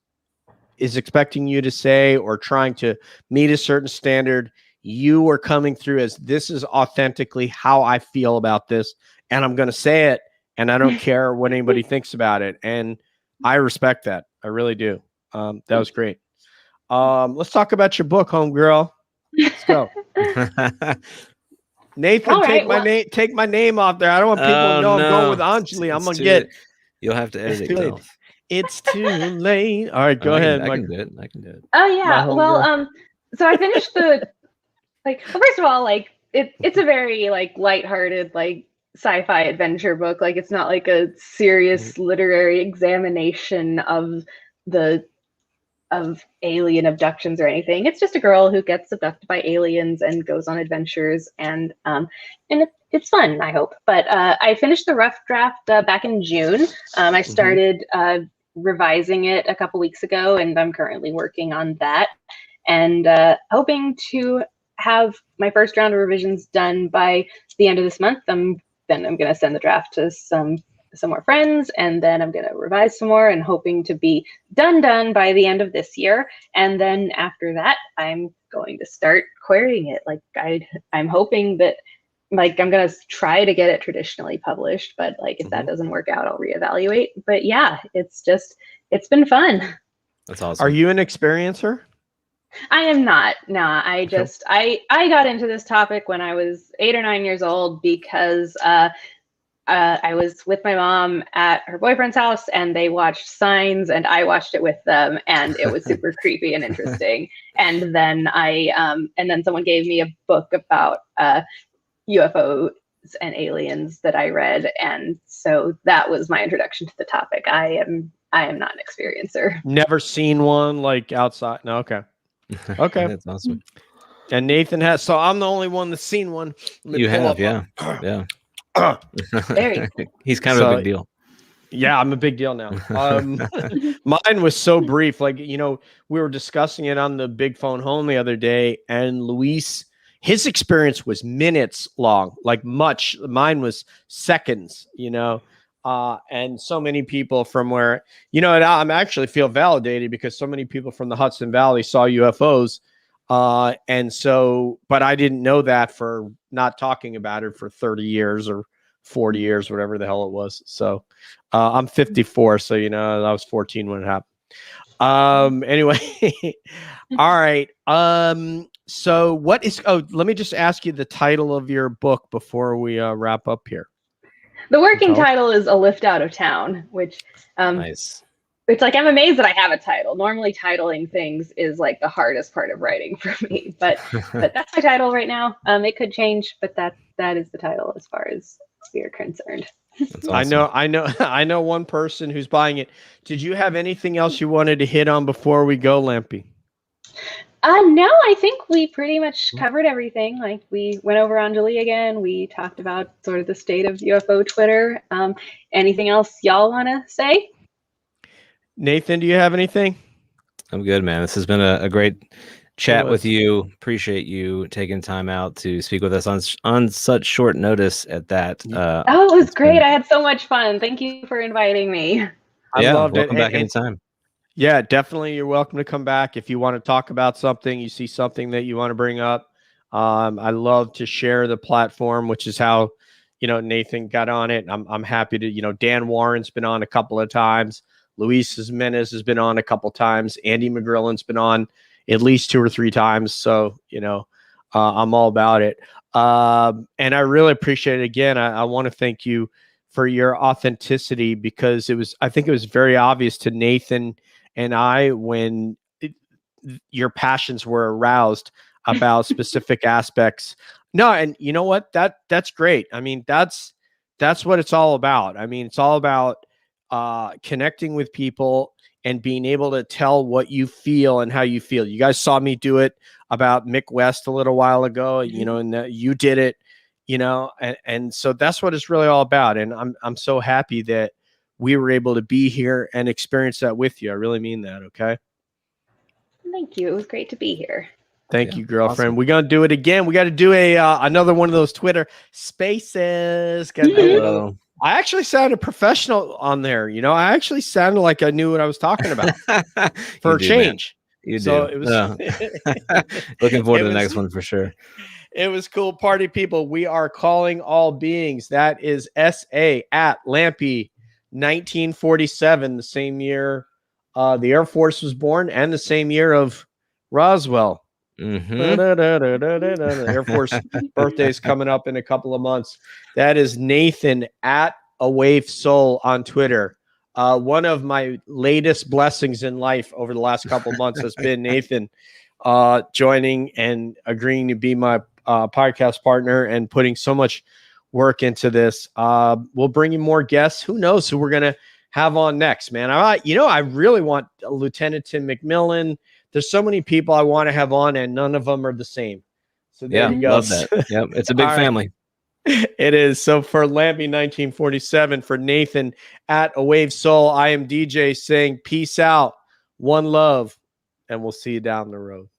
is expecting you to say or trying to meet a certain standard. You were coming through as, this is authentically how I feel about this, and I'm going to say it, and I don't care what anybody thinks about it. And I respect that. I really do. That was great. Let's talk about your book, homegirl. Let's go. Nathan, take my name off there. I don't want people to know I'm going with Anjali. I'm gonna You'll have to edit it. It's too late. All right, go ahead. I can do it. Oh yeah. Well, so I finished the well, first of all, like it's a very like lighthearted, like sci-fi adventure book. Like, it's not like a serious literary examination of alien abductions or anything. It's just a girl who gets abducted by aliens and goes on adventures, and it's fun, I hope. But I finished the rough draft back in June. I started revising it a couple weeks ago, and I'm currently working on that, and hoping to have my first round of revisions done by the end of this month. Then I'm going to send the draft to some more friends, and then I'm going to revise some more, and hoping to be done by the end of this year. And then after that, I'm going to start querying it. Like, I'm hoping that, like, I'm going to try to get it traditionally published, but like, if that doesn't work out, I'll reevaluate. But yeah, it's been fun. That's awesome. Are you an experiencer? I am not. No, I got into this topic when I was 8 or 9 years old because I was with my mom at her boyfriend's house, and they watched Signs, and I watched it with them, and it was super creepy and interesting. And then someone gave me a book about UFOs and aliens that I read, and so that was my introduction to the topic. I am not an experiencer. Never seen one, like, outside. No, okay. Okay. That's awesome. And Nathan has, so I'm the only one that's seen one. You have, yeah. He's kind of a big deal. Yeah, I'm a big deal now. Mine was so brief. Like, we were discussing it on the big phone home the other day, and Luis, his experience was minutes long, like much. Mine was seconds, and so many people from where, I'm actually feel validated because so many people from the Hudson Valley saw UFOs. And so, but I didn't know that for not talking about it for 30 years or 40 years, whatever the hell it was. So, I'm 54. So, I was 14 when it happened. Anyway, all right. So let me just ask you the title of your book before we wrap up here. The working title is A Lift Out of Town, which nice. it's like I'm amazed that I have a title. Normally titling things is like the hardest part of writing for me, but that's my title right now. It could change, but that is the title as far as we are concerned. That's awesome. I know one person who's buying it. Did you have anything else you wanted to hit on before we go, Lampy? No, I think we pretty much covered everything. Like we went over Anjali again. We talked about sort of the state of UFO Twitter. Anything else y'all want to say? Nathan, do you have anything? I'm good, man. This has been a great chat was. with you. Appreciate you taking time out to speak with us on such short notice at that. Oh, it was great. I had so much fun. Thank you for inviting me. I loved it. Welcome back anytime. Yeah, definitely. You're welcome to come back if you want to talk about something, you see something that you want to bring up. I love to share the platform, which is how, Nathan got on it. I'm happy to, Dan Warren's been on a couple of times. Luis Jimenez has been on a couple of times. Andy McGrillen's been on at least 2 or 3 times. So, I'm all about it. And I really appreciate it. Again, I want to thank you for your authenticity, because I think it was very obvious to Nathan and I when your passions were aroused about specific aspects. No, and you know what? That's great. I mean, that's what it's all about. I mean, it's all about connecting with people and being able to tell what you feel and how you feel. You guys saw me do it about Mick West a little while ago, and you did it, and so that's what it's really all about. And I'm so happy that we were able to be here and experience that with you. I really mean that. Okay. Thank you. It was great to be here. Thank you, girlfriend. Awesome. We're going to do it again. We got to do another one of those Twitter spaces. Hello. I actually sounded professional on there. I actually sounded like I knew what I was talking about for a change. Man. You so do. It was looking forward to the next one for sure. It was cool. Party people, we are calling all beings. That is SA at Lampy 1947, the same year the Air Force was born and the same year of Roswell. The Air Force birthday is coming up in a couple of months. That is Nathan at A Wave Soul on Twitter. One of my latest blessings in life over the last couple of months has been Nathan joining and agreeing to be my podcast partner and putting so much work into this. We'll bring you more guests. Who knows who we're gonna have on next, man? I really want Lieutenant Tim McMillan. There's so many people I want to have on, and none of them are the same. So there you go. Love that. Yep, it's a big family. It is. So for Lampy 1947, for Nathan at A Wave Soul, I am DJ saying peace out, one love, and we'll see you down the road.